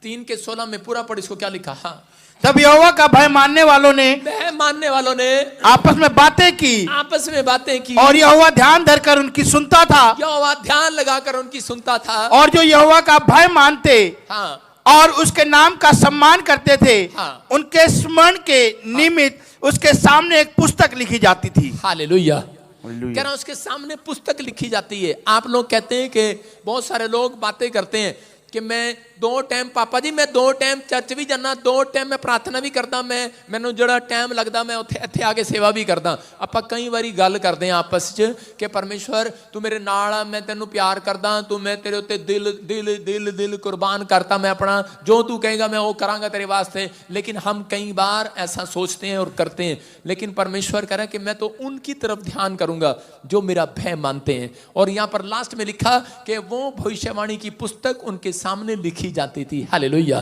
3:16 में पूरा पढ़ इसको क्या लिखा। हाँ। तब यहोवा का भय मानने वालों ने भय मानने वालों ने आपस में बातें की, आपस में बातें की, और यहोवा ध्यान धरकर उनकी सुनता था। यहोवा ध्यान लगाकर उनकी सुनता था। और जो यहोवा का भय मानते हाँ। और उसके नाम का सम्मान करते थे हाँ। उनके स्मरण के निमित्त उसके सामने एक पुस्तक लिखी जाती थी। हालेलुया। कह रहा उसके सामने पुस्तक लिखी जाती है। आप लोग कहते हैं कि बहुत सारे लोग बातें करते हैं कि मैं 2 टाइम पापा जी मैं 2 टाइम चर्च भी जाना, 2 टाइम मैं प्रार्थना भी करता, मैनू जड़ा टाइम लगता मैं इत्थे आके सेवा भी करता। ਆਪਾਂ कई बारी गल करते हैं आपस च कि परमेश्वर तू मेरे नाल आ, मैं तेनू प्यार करदा, तू मैं तेरे उत्ते दिल दिल दिल दिल कुर्बान करता, मैं अपना जो तू कहेगा मैं वो करांगा तेरे वास्ते। लेकिन हम कई बार ऐसा सोचते हैं और करते हैं, लेकिन परमेश्वर कह रहा है कि मैं तो उनकी तरफ ध्यान करूंगा जो मेरा भय मानते हैं। और यहाँ पर लास्ट में लिखा कि वो भविष्यवाणी की पुस्तक उनके सामने लिखी जाती थी। हालेलुया।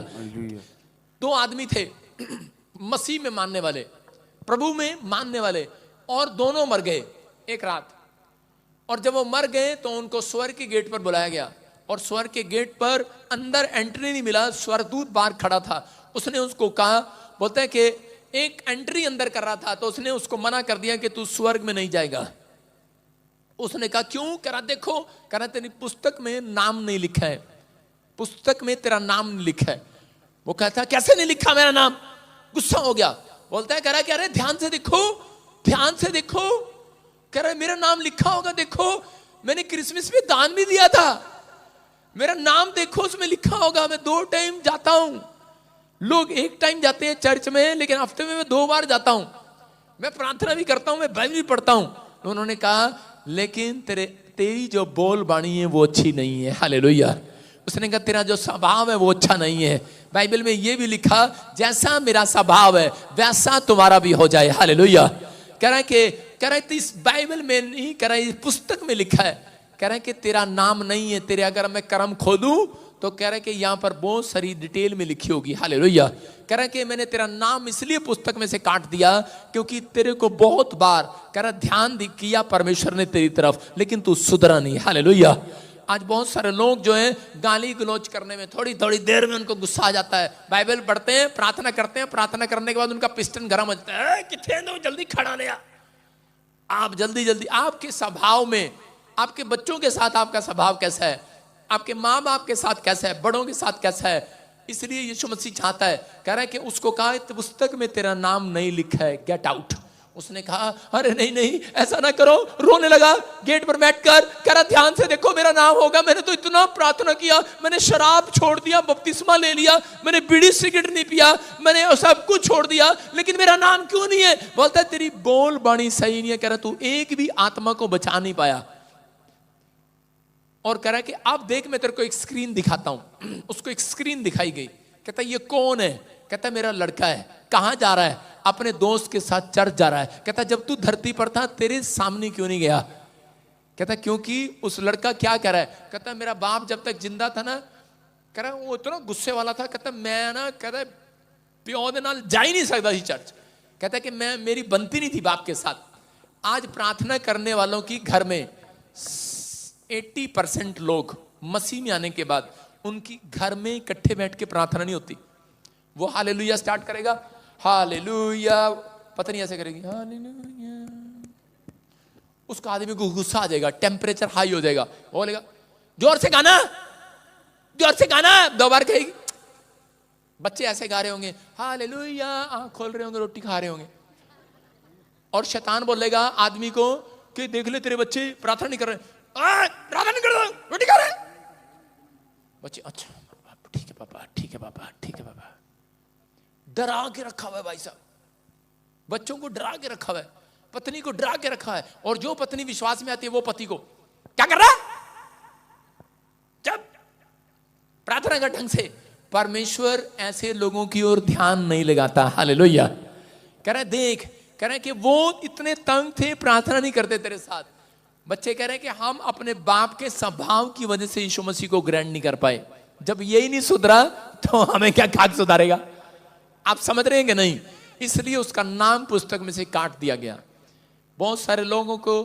2 आदमी थे मसीह में मानने वाले, प्रभु में मानने वाले, और दोनों मर गए एक रात। और जब वो मर गए तो उनको स्वर्ग के गेट पर बुलाया गया, और स्वर्ग के गेट पर अंदर एंट्री नहीं मिला। स्वर्गदूत बाहर खड़ा था, उसने उसको कहा, बोलते हैं कि एक एंट्री अंदर कर रहा था तो उसने उसको मना कर दिया कि तू स्वर्ग में नहीं जाएगा। उसने कहा क्यों? करा देखो, करा तेरी पुस्तक में नाम नहीं लिखा है, पुस्तक में तेरा नाम नहीं लिखा है। वो कहता कैसे नहीं लिखा मेरा नाम? गुस्सा हो गया। बोलता है कह रहा कि अरे ध्यान से देखो, ध्यान से देखो, कह रहा मेरा नाम लिखा होगा, देखो मैंने क्रिसमस में दान भी दिया था, मेरा नाम देखो उसमें लिखा होगा। मैं 2 टाइम जाता हूं, लोग 1 टाइम जाते हैं चर्च में, लेकिन हफ्ते में मैं 2 बार जाता हूं, मैं प्रार्थना भी करता हूं, मैं बाइबल भी पढ़ता हूं। उन्होंने कहा लेकिन तेरी जो बोल बाणी है वो अच्छी नहीं है। हालेलुया। उसने कहा तेरा जो स्वभाव है वो अच्छा नहीं है। बाइबल में ये भी लिखा, जैसा मेरा स्वभाव है वैसा तुम्हारा भी हो जाए। हालेलुया। कह रहा है इस बाइबल में नहीं, कह रहा है इस पुस्तक में लिखा है, कह रहा है कि तेरा नाम नहीं है, तेरे अगर मैं कर्म खोलूं तो कह रहा है कि यहाँ पर बहुत सारी डिटेल में लिखी होगी। हालेलुया। कह रहा है कि मैंने तेरा नाम इसलिए पुस्तक में से काट दिया क्योंकि तेरे को बहुत बार कह रहा ध्यान किया परमेश्वर ने तेरी तरफ, लेकिन तू सुधरा नहीं। हालेलुया। आज बहुत सारे लोग जो हैं गाली गलौज करने में थोड़ी थोड़ी देर में उनको गुस्सा आ जाता है। बाइबल पढ़ते हैं, प्रार्थना करते हैं, प्रार्थना करने के बाद उनका पिस्टन गर्म हो जाता है, किथे दो जल्दी खड़ा ले आ। आप जल्दी जल्दी, आपके स्वभाव में, आपके बच्चों के साथ आपका स्वभाव कैसा है, आपके माँ बाप के साथ कैसा है, बड़ों के साथ कैसा है। इसलिए यीशु मसीह चाहता है, कह रहा है कि उसको कहा पुस्तक में तेरा नाम नहीं लिखा है, गेट आउट। उसने कहा अरे नहीं नहीं ऐसा ना करो, रोने लगा गेट पर बैठकर, कह रहा ध्यान से देखो मेरा नाम होगा, मैंने तो इतना प्रार्थना किया, मैंने शराब छोड़ दिया, बपतिस्मा ले लिया, मैंने बीड़ी सिगरेट नहीं पिया, मैंने सब कुछ छोड़ दिया, लेकिन मेरा नाम क्यों नहीं है। बोलता है तेरी बोल बाणी सही नहीं है। कह रहा तू एक भी आत्मा को बचा नहीं पाया। और कह रहा है कि अब देख मैं तेरे को एक स्क्रीन दिखाता हूं। उसको एक स्क्रीन दिखाई गई। कहता ये कौन है? कहता मेरा लड़का है। कहां जा रहा है? अपने दोस्त के साथ चर्च जा रहा है। कहता जब तू धरती पर था तेरे सामने क्यों नहीं गया? कहता क्योंकि उस लड़का क्या कह रहा है? कहता मेरा बाप जब तक जिंदा था ना, कह रहा वो इतना गुस्से वाला था, कहता मैं ना, कहता प्यो दे नाल जा ही नहीं सकता थी चर्च। कहता कि मैं, मेरी बनती नहीं थी बाप के साथ। आज प्रार्थना करने वालों की घर में 80% लोग मसीह में आने के बाद उनकी घर में इकट्ठे बैठ के प्रार्थना नहीं होती। वो हालेलुया स्टार्ट करेगा, हालेलुया, पता नहीं ऐसे करेगी हालेलुया, उसका आदमी को गुस्सा आ जाएगा, टेम्परेचर हाई हो जाएगा, वो बोलेगा जोर से गाना, जोर से गाना, 2 बार कहेगी। बच्चे ऐसे गा रहे होंगे हालेलुया, आंख खोल रहे होंगे, रोटी खा रहे होंगे, और शैतान बोलेगा आदमी को कि देख ले तेरे बच्चे प्रार्थना नहीं कर रहे, प्रार्थना नहीं कर रहे, रोटी खा रहे। बच्चे अच्छा ठीक है पापा, ठीक है पापा, ठीक है पापा। डरा के रखा हुआ है भाई साहब, बच्चों को डरा के रखा हुआ है, पत्नी को डरा के रखा है। और जो पत्नी विश्वास में आती है वो पति को क्या कर रहा है, जब प्रार्थना का ढंग से। परमेश्वर ऐसे लोगों की ओर ध्यान नहीं लगाता। हालेलुया। कह रहा है देख, कह रहे हैं कि वो इतने तंग थे, प्रार्थना नहीं करते तेरे साथ। बच्चे कह रहे हैं कि हम अपने बाप के स्वभाव की वजह से यीशु मसीह को ग्रहण नहीं कर पाए। जब यही नहीं सुधरा तो हमें क्या खाक सुधारेगा? आप समझ रहे हैं कि नहीं? इसलिए उसका नाम पुस्तक में से काट दिया गया। बहुत सारे लोगों को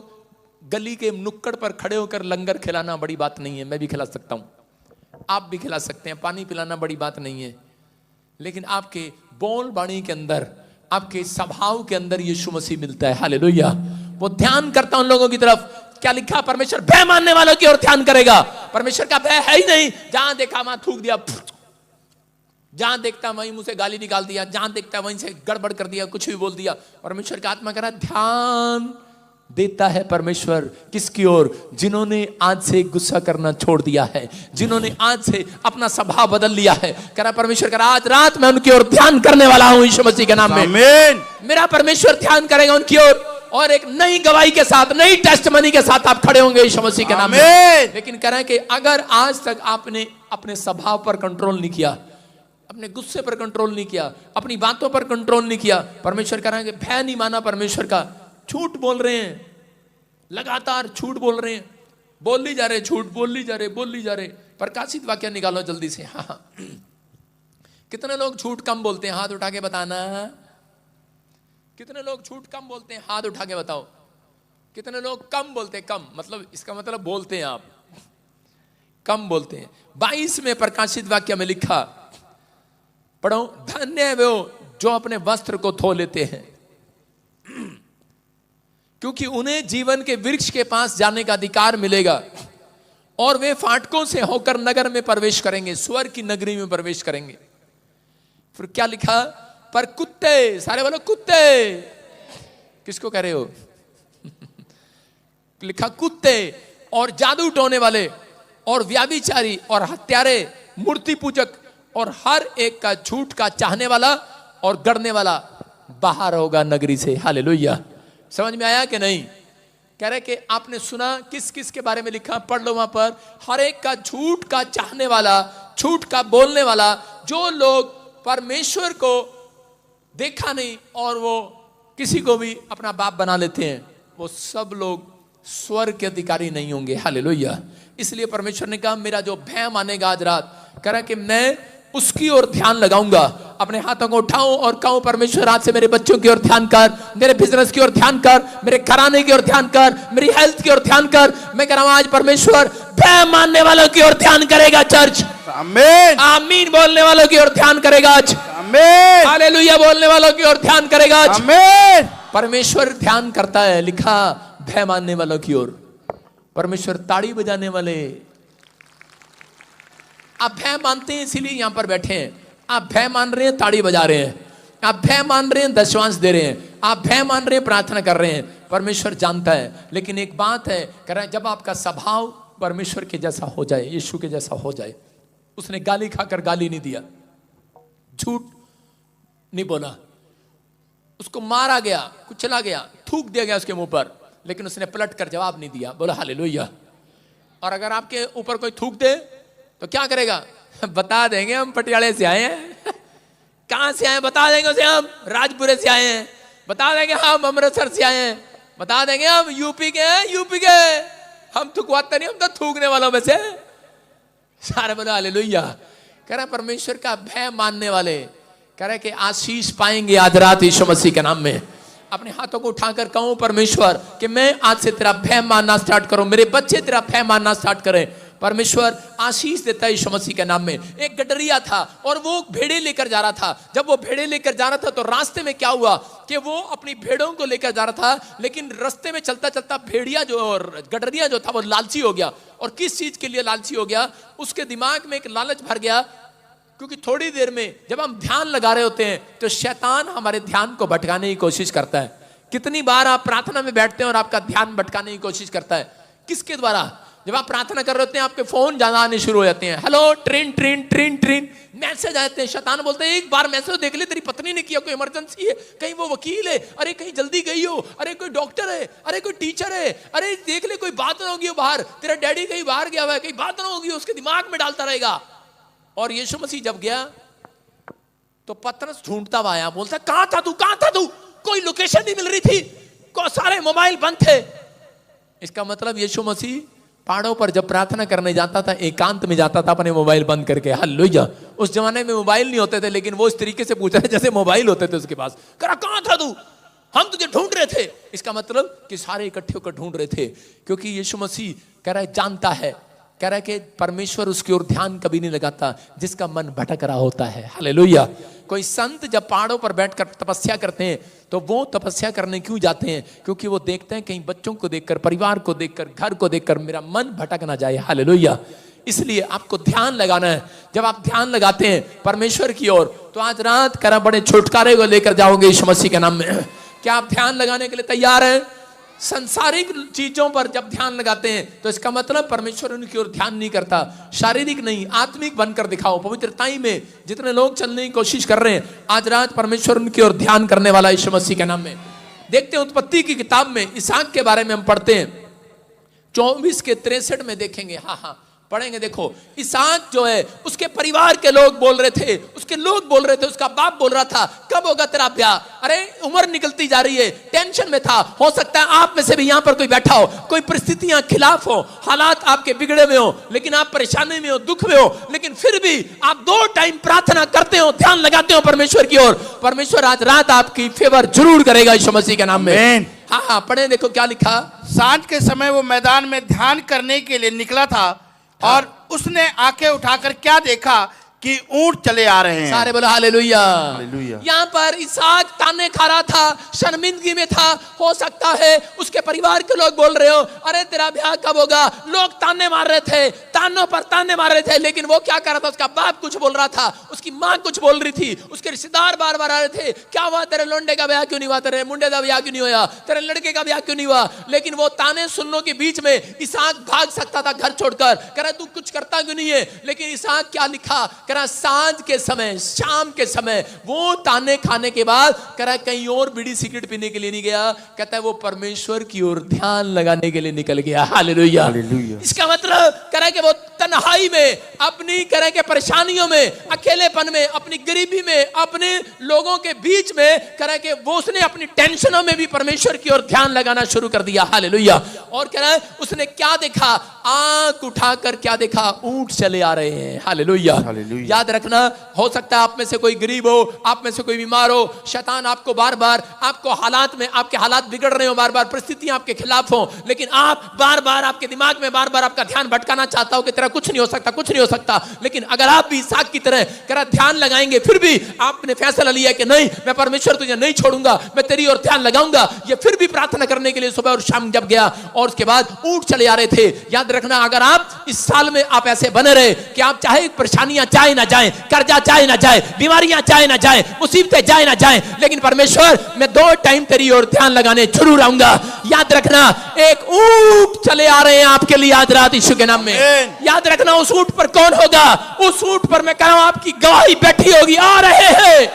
गली के नुक्कड़ पर खड़े होकर लंगर खिलाना बड़ी बात नहीं है, मैं भी खिला सकता हूं, आप भी खिला सकते हैं। पानी पिलाना बड़ी बात नहीं है, लेकिन आपके बोल बाणी के अंदर, आपके स्वभाव के अंदर यीशु मसीह मिलता है। हालेलुया। वो ध्यान करता उन लोगों की तरफ। क्या लिखा? परमेश्वर भय मानने वालों की ओर ध्यान करेगा। परमेश्वर का भय है ही नहीं। जहां देखा वहां थूक दिया, जहां देखता वहीं मुंह से गाली निकाल दिया, जहां देखता वहीं से गड़बड़ कर दिया, कुछ भी बोल दिया। परमेश्वर का आत्मा कह रहा ध्यान देता है परमेश्वर किसकी ओर? जिन्होंने आज से गुस्सा करना छोड़ दिया है, जिन्होंने आज से अपना स्वभाव बदल लिया है। कह रहा परमेश्वर कह रहा आज रात मैं उनकी ओर ध्यान करने वाला हूं यीशु मसीह के नाम में। आमीन। मेरा परमेश्वर ध्यान करेगा उनकी ओर, और एक नई गवाही के साथ, नई टेस्टमनी के साथ आप खड़े होंगे यीशु मसीह के नाम में। लेकिन कह रहे हैं कि अगर आज तक आपने अपने स्वभाव पर कंट्रोल नहीं किया, अपने गुस्से पर कंट्रोल नहीं किया, अपनी बातों पर कंट्रोल नहीं किया, परमेश्वर कह रहे हैं कि भय नहीं माना परमेश्वर का, झूठ बोल रहे हैं, लगातार झूठ बोल रहे हैं, बोल ली जा रहे, झूठ बोल ली जा रहे, बोल ली जा रहे। प्रकाशित वाक्य निकालो जल्दी से। हाँ, कितने लोग झूठ कम बोलते हैं? हाथ उठा के बताना। कितने लोग झूठ कम बोलते हैं? हाथ उठा के बताओ। कितने लोग कम बोलते हैं? कम मतलब इसका मतलब बोलते हैं आप, कम बोलते हैं। 22 में प्रकाशित वाक्य में लिखा, पढ़ो, धन्य है वो जो अपने वस्त्र को धो लेते हैं, क्योंकि उन्हें जीवन के वृक्ष के पास जाने का अधिकार मिलेगा, और वे फाटकों से होकर नगर में प्रवेश करेंगे, स्वर्ग की नगरी में प्रवेश करेंगे। फिर क्या लिखा? पर कुत्ते, सारे बोलो कुत्ते, किसको कह रहे हो? लिखा कुत्ते और जादू टोने वाले और व्याभिचारी और हत्यारे, मूर्ति पूजक और हर एक का झूठ का चाहने वाला और गढ़ने वाला बाहर होगा नगरी से। हालेलुया। समझ में आया कि नहीं? कह रहे कि आपने सुना किस किस के बारे में लिखा, पढ़ लो वहां पर। हर एक का झूठ का चाहने वाला, झूठ का बोलने वाला, जो लोग परमेश्वर को देखा नहीं और वो किसी को भी अपना बाप बना लेते हैं, वो सब लोग स्वर्ग के अधिकारी नहीं होंगे। हालेलुया। इसलिए परमेश्वर ने कहा मेरा जो भय मानेगा आज रात, कह रहा कि मैं उसकी ओर ध्यान लगाऊंगा। अपने हाथों को उठाऊं और कहूं परमेश्वर आज से मेरे बच्चों की ओर ध्यान कर, मेरे बिजनेस की ओर ध्यान कर, मेरे घराने की ओर ध्यान कर, मेरी हेल्थ की ओर ध्यान कर। मैं कह रहा हूं आज परमेश्वर भय मानने वालों की ओर ध्यान करेगा। चर्च आमीन, आमीन बोलने वालों की ओर ध्यान करेगा आज। आमीन, हालेलुया बोलने वालों की ओर ध्यान करेगा आज। आमीन। परमेश्वर ध्यान करता है, लिखा भय मानने वालों की ओर। परमेश्वर ताड़ी बजाने वाले, आप भय मानते हैं इसीलिए यहां पर बैठे हैं। आप भय मान रहे हैं, ताड़ी बजा रहे हैं। आप भय मान रहे हैं, दशवांश दे रहे हैं। आप भय मान रहे हैं, प्रार्थना कर रहे हैं। परमेश्वर जानता है। लेकिन एक बात है, कह रहा है जब आपका स्वभाव परमेश्वर के जैसा हो जाए, यीशु के जैसा हो जाए। उसने गाली खाकर गाली नहीं दिया, झूठ नहीं बोला, उसको मारा गया, कुचला गया, थूक दिया गया उसके मुंह पर, लेकिन उसने पलट कर जवाब नहीं दिया। बोला हालेलुया। और अगर आपके ऊपर कोई थूक दे तो क्या करेगा? बता देंगे हम पटियाले से आए हैं। कहां से आए बता देंगे उसे, हम राजपुरे से आए हैं। बता देंगे हम अमृतसर से आए हैं। बता देंगे हम यूपी के हैं, यूपी के। हम थुकवाते नहीं, हम तो थूकने वालों में से। सारे बोले हालेलुया। कह रहे परमेश्वर का भय मानने वाले, कह रहे कि आशीष पाएंगे आज रात यीशु मसीह के नाम में। अपने हाथों को उठाकर कहूं परमेश्वर कि मैं आज से तेरा भय मानना स्टार्ट करूं, मेरे बच्चे तेरा भय मानना स्टार्ट करें। परमेश्वर आशीष देता है यीशु मसीह के नाम में। एक गडरिया था और वो भेड़े लेकर जा रहा था। जब वो भेड़े लेकर जा रहा था तो रास्ते में क्या हुआ कि वो अपनी भेड़ों को लेकर जा रहा था, लेकिन रास्ते में चलता चलता भेड़िया जो और गडरिया जो था वो लालची हो गया। और किस चीज के लिए लालची हो गया? उसके दिमाग में एक लालच भर गया, क्योंकि थोड़ी देर में जब हम ध्यान लगा रहे होते हैं तो शैतान हमारे ध्यान को भटकाने की कोशिश करता है। कितनी बार आप प्रार्थना में बैठते हैं और आपका ध्यान भटकाने की कोशिश करता है? किसके द्वारा? जब आप प्रार्थना कर रहे होते हैं आपके फोन ज्यादा आने शुरू हो जाते हैं। Hello, train train train train, message आते हैं। शैतान बोलते हैं एक बार मैसेज देख ले, तेरी पत्नी ने किया, कोई इमरजेंसी है, कहीं वो वकील है, अरे कहीं जल्दी गई हो, अरे कोई डॉक्टर है, अरे कोई टीचर है, अरे देख ले कोई बात ना होगी बाहर, तेरा डैडी कहीं बाहर गया हुआ है, कहीं बात ना होगी, उसके दिमाग में डालता रहेगा। और यीशु मसीह जब गया तो पतरस ढूंढता हुआ आया, बोलता कहां था तू, कहां था तू? कोई लोकेशन नहीं मिल रही थी, सारे मोबाइल बंद थे। इसका मतलब यीशु मसीह पहाड़ों पर जब प्रार्थना करने जाता था, एकांत में जाता था अपने मोबाइल बंद करके। हालेलुया। उस जमाने में मोबाइल नहीं होते थे, लेकिन वो इस तरीके से पूछ रहे जैसे मोबाइल होते थे उसके पास। कहा कहां था तू, हम तुझे ढूंढ रहे थे। इसका मतलब कि सारे इकट्ठे होकर ढूंढ रहे थे, क्योंकि यीशु मसीह कह रहा है जानता है, कह रहा है कि परमेश्वर उसकी ओर ध्यान कभी नहीं लगाता जिसका मन भटक रहा होता है। हालेलुया। कोई संत जब पहाड़ों पर बैठकर तपस्या करते हैं तो वो तपस्या करने क्यों जाते हैं? क्योंकि वो देखते हैं कहीं बच्चों को देखकर, परिवार को देखकर, घर को देखकर मेरा मन भटक ना जाए। हालेलुया। इसलिए आपको ध्यान लगाना है। जब आप ध्यान लगाते हैं परमेश्वर की ओर तो आज रात करा बड़े छुटकारे को लेकर जाओगे यीशु मसीह के नाम में। क्या आप ध्यान लगाने के लिए तैयार हैं? संसारिक चीजों पर जब ध्यान लगाते हैं तो इसका मतलब परमेश्वर उनकी ओर ध्यान नहीं करता। शारीरिक नहीं, आत्मिक बनकर दिखाओ। पवित्रताई में जितने लोग चलने की कोशिश कर रहे हैं, आज रात परमेश्वर उनकी ओर ध्यान करने वाला यीशु मसीह के नाम में। देखते हैं उत्पत्ति की किताब में इसहाक के बारे में हम पढ़ते हैं, 24 के 63 में देखेंगे। हाँ पढ़ेंगे। देखो इसहाक जो है उसके परिवार के लोग बोल रहे थे, उसके लोग बोल रहे थे, उसका बाप बोल रहा था कब होगा तेरा ब्याह? अरे उम्र निकलती जा रही है, टेंशन में था। हो सकता है आप में से भी यहां पर कोई बैठा हो, कोई परिस्थितियां खिलाफ हो, हालात आपके बिगड़े में हो, लेकिन आप परेशानी में हो, दुख में हो, लेकिन फिर भी आप 2 टाइम प्रार्थना करते हो, ध्यान लगाते हो परमेश्वर की ओर। परमेश्वर आज रात आपकी फेवर जरूर करेगा यीशु मसीह के नाम में। हाँ पढ़े, देखो क्या लिखा। सांझ के समय वो मैदान में ध्यान करने के लिए निकला था और उसने आंखें उठाकर क्या देखा कि ऊंट चले आ रहे हैं। सारे बोलो हालेलुया। हालेलुया। यहाँ पर इसहाक ताने खा रहा था, शर्मिंदगी में था। हो सकता है उसके परिवार के लोग बोल रहे हो अरे तेरा ब्याह कब होगा? लोग ताने मार रहे थे, तानों पर ताने मार रहे थे, लेकिन वो क्या कर रहा था? उसका बाप कुछ बोल रहा था, उसकी माँ कुछ बोल रही थी, उसके रिश्तेदार बार बार आ रहे थे, क्या हुआ तेरे लोंडे का ब्याह क्यों नहीं हुआ, तेरे मुंडे का ब्याह क्यों नहीं हुआ, तेरे लड़के का ब्याह क्यों नहीं हुआ? लेकिन वो ताने सुनने के बीच में इसहाक भाग सकता था घर छोड़कर, कह रहा तू कुछ करता क्यों नहीं है? लेकिन इसहाक क्या लिखा, करा सांझ के समय, शाम के समय वो ताने खाने के बाद करा कहीं और बीड़ी सिगरेट पीने के लिए नहीं गया, कहता है वो परमेश्वर की ओर ध्यान लगाने के लिए निकल गया। हालेलुया। इसका मतलब करा कि वो तन्हाई में, अपनी करा के परेशानियों में, अकेलेपन में, अपनी गरीबी में, अपने लोगों के बीच में करा के वो उसने अपनी टेंशनों में भी परमेश्वर की ओर ध्यान लगाना शुरू कर दिया। हालेलुया। और कह रहा है उसने क्या देखा, आंख उठाकर क्या देखा, ऊंट चले आ रहे हैं। हालेलुया। याद रखना, हो सकता है आप में से कोई गरीब हो, आप में से कोई बीमार हो, शैतान आपको बार बार आपको हालात में, आपके हालात बिगड़ रहे हो, बार बार परिस्थितियां आपके खिलाफ हो, लेकिन आप बार बार आपके दिमाग में बार बार आपका ध्यान भटकाना चाहता हो कि तेरा कुछ नहीं हो सकता, कुछ नहीं हो सकता। लेकिन अगर आप भी इसहाक की तरह करा ध्यान लगाएंगे, फिर भी आपने फैसला लिया कि नहीं मैं परमेश्वर तुझे नहीं छोड़ूंगा, मैं तेरी ओर ध्यान लगाऊंगा, ये फिर भी प्रार्थना करने के लिए सुबह और शाम जब गया और उसके बाद ऊंट चले आ रहे थे। याद रखना, अगर आप इस साल में आप ऐसे बने रहे कि आप चाहे परेशानियां चाहे ना जाए, कर्जा चाहे ना जाए, बीमारियां चाहे ना जाए, मुसीबतें जाए ना जाए, लेकिन परमेश्वर मैं 2 टाइम तेरी ओर ध्यान लगाने जरूर आऊंगा। याद रखना, एक ऊंट चले आ रहे हैं आपके लिए आज रात यीशु के नाम में। याद रखना, उस ऊंट पर कौन होगा? उस ऊंट पर मैं कह रहा हूं आपकी गवाही बैठी होगी। आ रहे हैं,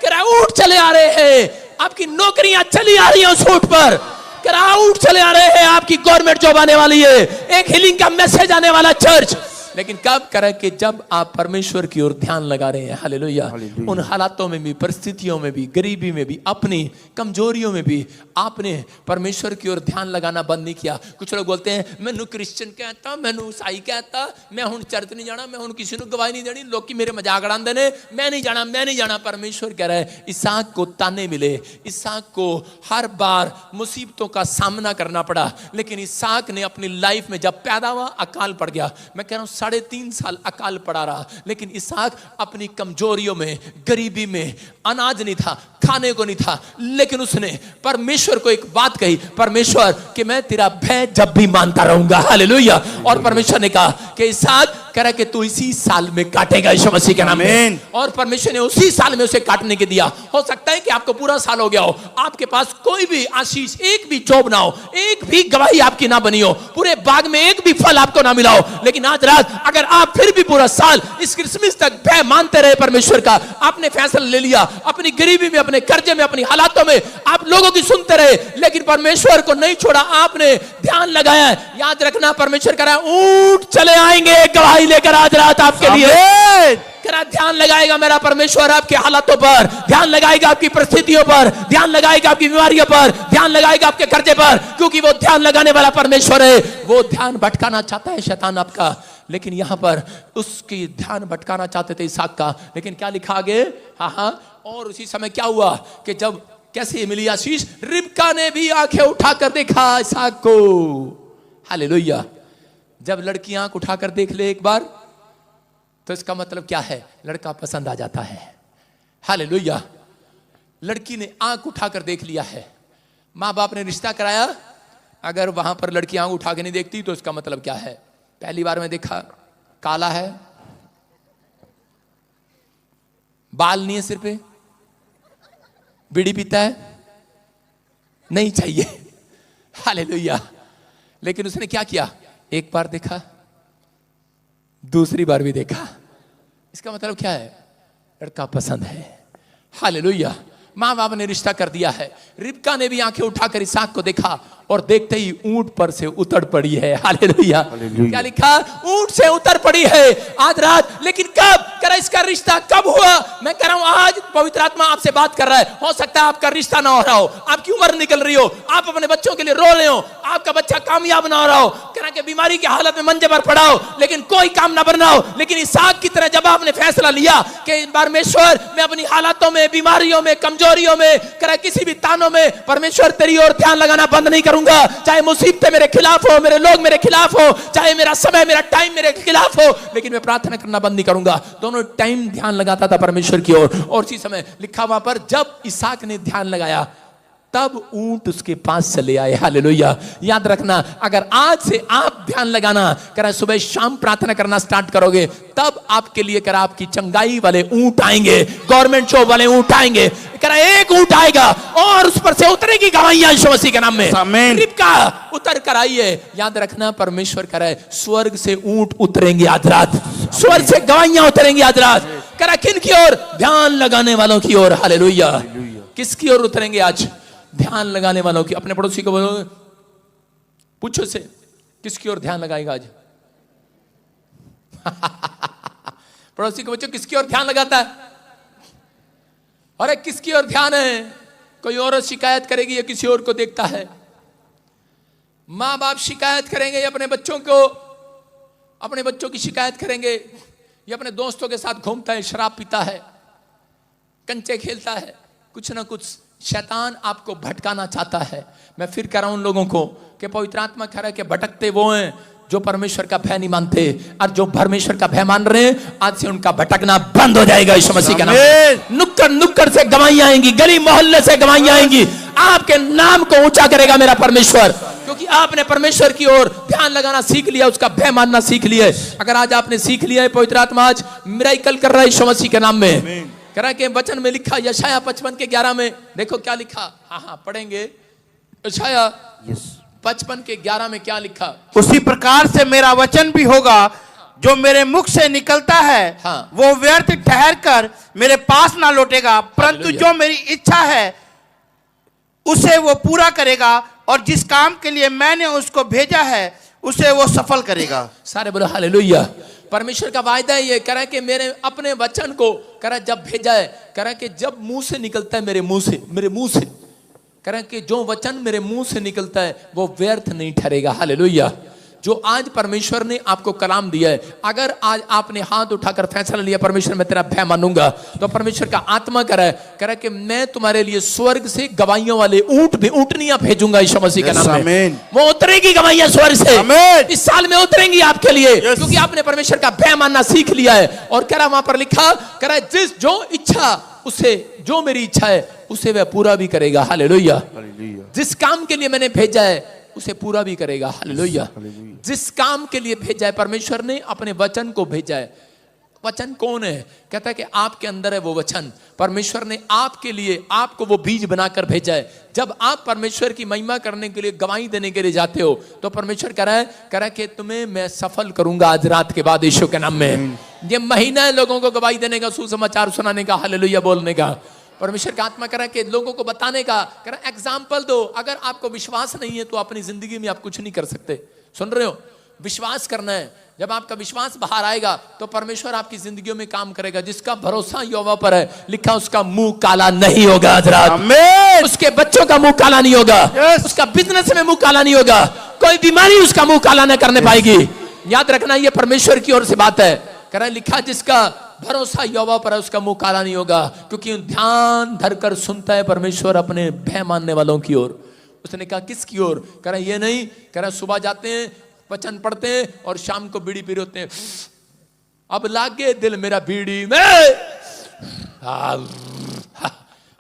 कह रहा ऊंट चले आ रहे हैं, आपकी नौकरियां चली आ रही हैं उस ऊंट पर, कह रहा ऊंट चले आ रहे हैं, आपकी गवर्नमेंट जॉब आने वाली है, एक हीलिंग का मैसेज आने वाला चर्च। लेकिन कब करें कि जब आप परमेश्वर की ओर ध्यान लगा रहे हैं। हालेलुया। उन हालातों में भी, परिस्थितियों में भी, गरीबी में भी, अपनी कमजोरियों में भी आपने परमेश्वर की ओर ध्यान लगाना बंद नहीं किया। कुछ लोग बोलते हैं मैनू क्रिश्चियन कहता, मैनू ईसाई कहता, मैं हुण चर्च नहीं जाना, मैं हुण किसी को गवाही नहीं देनी, लोग मेरे मजाक उड़ाते ने, मैं नहीं जाना, मैं नहीं जाना। परमेश्वर कह रहा है इसहाक को ताने मिले, इसहाक को हर बार मुसीबतों का सामना करना पड़ा, लेकिन इसहाक ने अपनी लाइफ में जब पैदा हुआ अकाल पड़ गया। मैं कह रहा हूं 3.5 साल अकाल पड़ा रहा, लेकिन इसहाक अपनी कमजोरियों में, गरीबी में, अनाज नहीं था, खाने को नहीं था, लेकिन उसने परमेश्वर को एक बात कही, परमेश्वर कि मैं तेरा भय जब भी मानता रहूंगा। हालेलुया। और परमेश्वर ने कहा कि इसहाक कह रहा कि तू इसी साल में काटेगा यीशु मसीह के नाम में। और परमेश्वर ने उसी साल में उसे काटने के दिया। हो सकता है कि आपको पूरा साल हो गया हो, आपके पास कोई भी आशीष, एक भी जॉब ना हो, एक भी गवाही आपकी ना बनी हो, पूरे बाग में एक भी फल आपको ना मिला हो, लेकिन आज रात अगर आप फिर भी पूरा साल इस क्रिसमस तक भय मानते रहे परमेश्वर का, आपने फैसला ले लिया, अपनी गरीबी में, अपने कर्जे में, अपनी हालातों में आप लोगों की सुनते रहे, लेकिन परमेश्वर को नहीं छोड़ा, आपने ध्यान लगाया, याद रखना परमेश्वर कह रहा है ऊंट चले आएंगे गवाही लेकर आज रात आपके लिए। करा ध्यान लगाएगा मेरा परमेश्वर आपके हालातों पर, ध्यान लगाएगा आपकी परिस्थितियों पर, ध्यान लगाएगा आपकी बीमारियों पर, ध्यान लगाएगा आपके कर्जे पर, क्योंकि वो ध्यान लगाने वाला परमेश्वर है। वो ध्यान भटकाना चाहता है शैतान आपका, लेकिन यहां पर उसकी ध्यान भटकाना चाहते थे इसहाक का, लेकिन क्या लिखा आगे? हाँ। और उसी समय क्या हुआ कि जब कैसे मिली आशीष, रिबका ने भी आंखें उठाकर देखा इसहाक को। हालेलुया। जब लड़की आंख उठाकर देख ले एक बार, तो इसका मतलब क्या है? लड़का पसंद आ जाता है। हालेलुया। लड़की ने आंख उठाकर देख लिया है, माँ बाप ने रिश्ता कराया, अगर वहां पर लड़की आंख उठा के नहीं देखती तो इसका मतलब क्या है? पहली बार में देखा काला है, बाल नहीं है सिर पे, बीड़ी पीता है, नहीं चाहिए। हालेलुया। लेकिन उसने क्या किया? एक बार देखा, दूसरी बार भी देखा, इसका मतलब क्या है? लड़का पसंद है। हालेलुया। माँ बाप ने रिश्ता कर दिया है। रिबका ने भी आंखें उठाकर इसहाक को देखा और देखते ही ऊंट पर से उतर पड़ी है। हालेलुया। क्या लिखा? ऊंट से उतर पड़ी है आज रात। लेकिन कब करा इसका रिश्ता कब हुआ? मैं कह रहा हूं आज पवित्र आत्मा आपसे बात कर रहा है। हो सकता है आपका रिश्ता ना हो रहा हो, आपकी उम्र निकल रही हो, आप अपने बच्चों के लिए रो रहे हो, आपका बच्चा कामयाब ना हो रहा हो, कह रहा कि बीमारी की हालत में मंजे पर पड़ा हो, लेकिन कोई काम ना बन रहा हो, लेकिन इसहाक की तरह जब आपने फैसला लिया कि परमेश्वर मैं अपनी हालातों में, बीमारियों में, कमजोरियों में, कह किसी भी तानों में परमेश्वर तेरी ओर ध्यान लगाना बंद नहीं करूंगा। चाहे मुसीबतें मेरे खिलाफ हो, मेरे लोग मेरे खिलाफ हो, चाहे मेरा समय, मेरा टाइम मेरे खिलाफ हो, लेकिन मैं प्रार्थना करना बंद नहीं करूंगा। दोनों टाइम ध्यान लगाता था परमेश्वर की ओर। और इसी समय लिखा वहां पर जब इसहाक ने ध्यान लगाया तब ऊंट उसके पास चले आए। हालेलुया। याद रखना, अगर आज से आप ध्यान लगाना कर सुबह शाम प्रार्थना करना स्टार्ट करोगे, तब आपके लिए कर आपकी चंगाई वाले ऊंट आएंगे, गवर्नमेंट जॉब वाले ऊंट आएंगे, करा एक ऊंट आएगा और उस पर से उतरेगी गवाहियां यीशु मसीह के नाम में। आमीन। रिबका उतर कर आई है। याद रखना परमेश्वर करे स्वर्ग से ऊंट उतरेंगे आज रात, स्वर्ग से गवाहियां उतरेंगी आज रात। करा किन की ओर? ध्यान लगाने वालों की ओर। हालेलुया। किसकी ओर उतरेंगे आज? ध्यान लगाने वालों की। अपने पड़ोसी को बोलो, पूछो से किसकी ओर ध्यान लगाएगा आज? पड़ोसी को पूछो किसकी ओर ध्यान लगाता है? अरे किसकी ओर ध्यान है? कोई और शिकायत करेगी या किसी और को देखता है? माँ बाप शिकायत करेंगे या अपने बच्चों को, अपने बच्चों की शिकायत करेंगे या अपने दोस्तों के साथ घूमता है, शराब पीता है, कंचे खेलता है, कुछ ना कुछ शैतान आपको भटकाना चाहता है। मैं फिर कह रहा हूं उन लोगों को कि पवित्र आत्मा कह रहा है कि भटकते वो हैं जो परमेश्वर का भय नहीं मानते, और जो परमेश्वर का भय मान रहे हैं आज से उनका भटकना बंद हो जाएगा यीशु मसीह के नाम में। नुक्कड़ नुक्कड़ से गवाहियां आएंगी, गली मोहल्ले से गवाहियां आएंगी। आपके नाम को ऊंचा करेगा मेरा परमेश्वर, क्योंकि आपने परमेश्वर की ओर ध्यान लगाना सीख लिया, उसका भय मानना सीख लिया। अगर आज आपने सीख लिया है, पवित्र आत्मा आज मिरेकल कर रहा है यीशु मसीह के नाम में। कह रहा है कि वचन में लिखा यशाया 55 के 11 में, देखो क्या लिखा। हाँ पढ़ेंगे। यशाया 55 के 11 में क्या लिखा? उसी प्रकार से मेरा वचन भी होगा जो मेरे मुख से निकलता है, हाँ। वो व्यर्थ ठहर कर मेरे पास ना लौटेगा, परंतु जो मेरी इच्छा है उसे वो पूरा करेगा, और जिस काम के लिए मैंने उसको भेजा है उसे वो सफल करेगा। सारे बोलो हालेलुया। परमेश्वर का वायदा है ये, कह रहा है कि मेरे अपने वचन को कह रहा है जब भेजा है, कह रहा है कि जब मुंह से निकलता है मेरे मुंह से कह रहा है कि जो वचन मेरे मुंह से निकलता है वो व्यर्थ नहीं ठहरेगा। हालेलुया। जो आज परमेश्वर ने आपको कलाम दिया है, अगर आज आपने हाथ उठाकर फैसला लिया परमेश्वर मैं तेरा भय मानूंगा, तो परमेश्वर का आत्मा कह रहा है कि मैं तुम्हारे लिए स्वर्ग से गवाहियों वाले ऊंटनियां भेजूंगा यीशु मसीह के नाम में। वो उतरेगी गवाहियां स्वर्ग से, इस साल में उतरेंगी आपके लिए, क्योंकि आपने परमेश्वर का भय मानना सीख लिया है। और कह रहा वहां पर लिखा, कह रहा है जिस जो इच्छा उसे, जो मेरी इच्छा है उसे वह पूरा भी करेगा। हालेलुया। जिस काम के लिए मैंने भेजा है उसे पूरा भी करेगा। हालेलुया। जिस काम के लिए भेजा है, परमेश्वर ने अपने वचन को भेजा है। वचन कौन है? कहता है कि आपके अंदर है वो वचन। परमेश्वर ने आपके लिए आपको वो बीज बनाकर भेजा है। जब आप परमेश्वर की महिमा करने के लिए, गवाही देने के लिए जाते हो, तो परमेश्वर कह रहा है कि तुम्हें मैं सफल करूंगा आज रात के बाद यीशु के नाम में। ये महीना है लोगों को गवाही देने का, सुसमाचार सुनाने का, हालेलुया बोलने का। परमेश्वर का आत्मा कह रहा है कि लोगों को बताने का, कह रहा है एग्जाम्पल दो। अगर आपको विश्वास नहीं है तो अपनी जिंदगी में आप कुछ नहीं कर सकते। सुन रहे हो? विश्वास करना है। जब आपका विश्वास बाहर आएगा तो परमेश्वर आपकी जिंदगियों में काम करेगा। जिसका भरोसा यहोवा पर है, लिखा उसका मुंह काला नहीं होगा आज रात। आमीन। उसके बच्चों का मुंह काला नहीं होगा, उसका बिजनेस में मुंह काला नहीं होगा, कोई बीमारी उसका मुंह काला नहीं करने पाएगी। याद रखना ये परमेश्वर की ओर से बात है। कह रहा है लिखा जिसका भरोसा यहोवा पर है उसका मुंह काला नहीं होगा, क्योंकि ध्यान धरकर सुनता है परमेश्वर अपने भय मानने वालों की ओर। उसने कहा किसकी ओर? कह रहा ये नहीं, कह रहा सुबह जाते हैं, वचन पढ़ते हैं और शाम को बीड़ी पी होते हैं। अब लागे दिल मेरा बीड़ी में,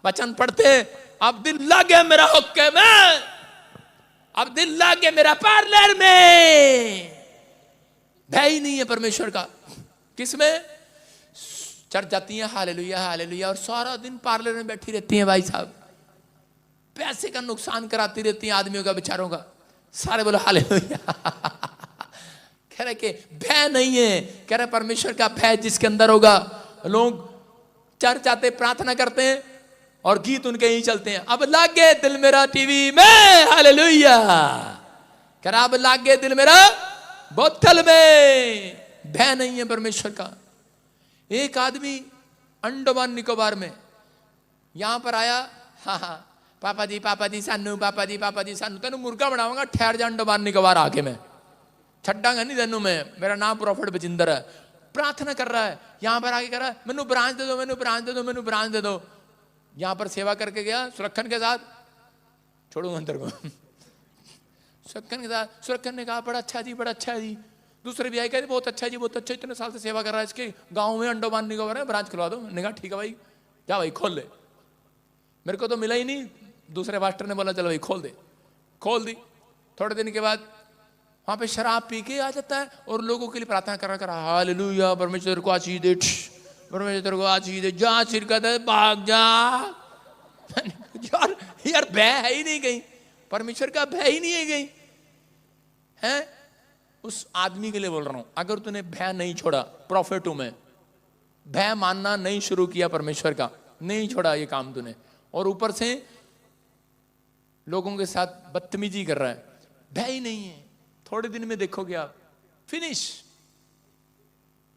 वचन पढ़ते हैं, अब दिल लागे मेरा हुक्के में, अब दिल लागे मेरा पार्लर में। भय ही नहीं है परमेश्वर का। किसमें? चढ़ जाती हैं हालेलुया हालेलुया, और सारा दिन पार्लर में बैठी रहती हैं। भाई साहब पैसे का नुकसान कराती रहती हैं आदमियों का, बेचारों का। सारे बोलो हालेलुया। कह रहे कि भय नहीं है। कह रहे परमेश्वर का भय जिसके अंदर होगा, लोग चर्च आते, प्रार्थना करते हैं और गीत उनके ही चलते हैं। अब लागे दिल मेरा टीवी में, हालेलुया। कह रहा अब लागे दिल मेरा बोतल में। भय नहीं है परमेश्वर का। एक आदमी अंडमान निकोबार में यहां पर आया, हाँ पापा जी सानू, पापा जी सानू, तेन मुर्गा बनाऊंगा, ठहर जा अंडमान निकोबार आके, मैं छड्डांगा नहीं तेनू, मैं, मेरा नाम प्रॉफिट बजिंदर है। प्रार्थना कर रहा है, यहां पर आके कर रहा है मैनू ब्रांच दे दो, मैनू ब्रांच दे दो, मैनू ब्रांच दे दो। यहां पर सेवा करके गया सुरक्षण के साथ, छोड़ूंगा अंदर को। सुरक्षण के साथ, सुरक्षण ने कहा बड़ा अच्छा जी, बड़ा अच्छा जी। दूसरे भी आए कहते बहुत अच्छा जी, बहुत अच्छा, इतने साल से सेवा कर रहा है, इसके गांव में अंडमान निकोबार है, ब्रांच खुलवा दो। मैंने कहा ठीक है भाई, जा भाई खोल ले। मेरे को तो मिला ही नहीं। दूसरे मास्टर ने बोला चलो भाई खोल दे, खोल दी। थोड़े दिन के बाद वहां पे शराब पी के आ जाता है और लोगों के लिए प्रार्थना कर हालेलुया, परमेश्वर को आशीष दे, परमेश्वर को आशीष दे, जा शिरकत है, भाग जा, यार यार भय है ही नहीं कहीं, परमेश्वर का भय ही नहीं है कहीं है। उस आदमी के लिए बोल रहा हूं, अगर तूने भय नहीं छोड़ा, प्रॉफिट हूं मैं, भय मानना नहीं शुरू किया परमेश्वर का, नहीं छोड़ा ये काम तूने, और ऊपर से लोगों के साथ बदतमीजी कर रहा है, भय ही नहीं है, थोड़े दिन में देखोगे आप फिनिश,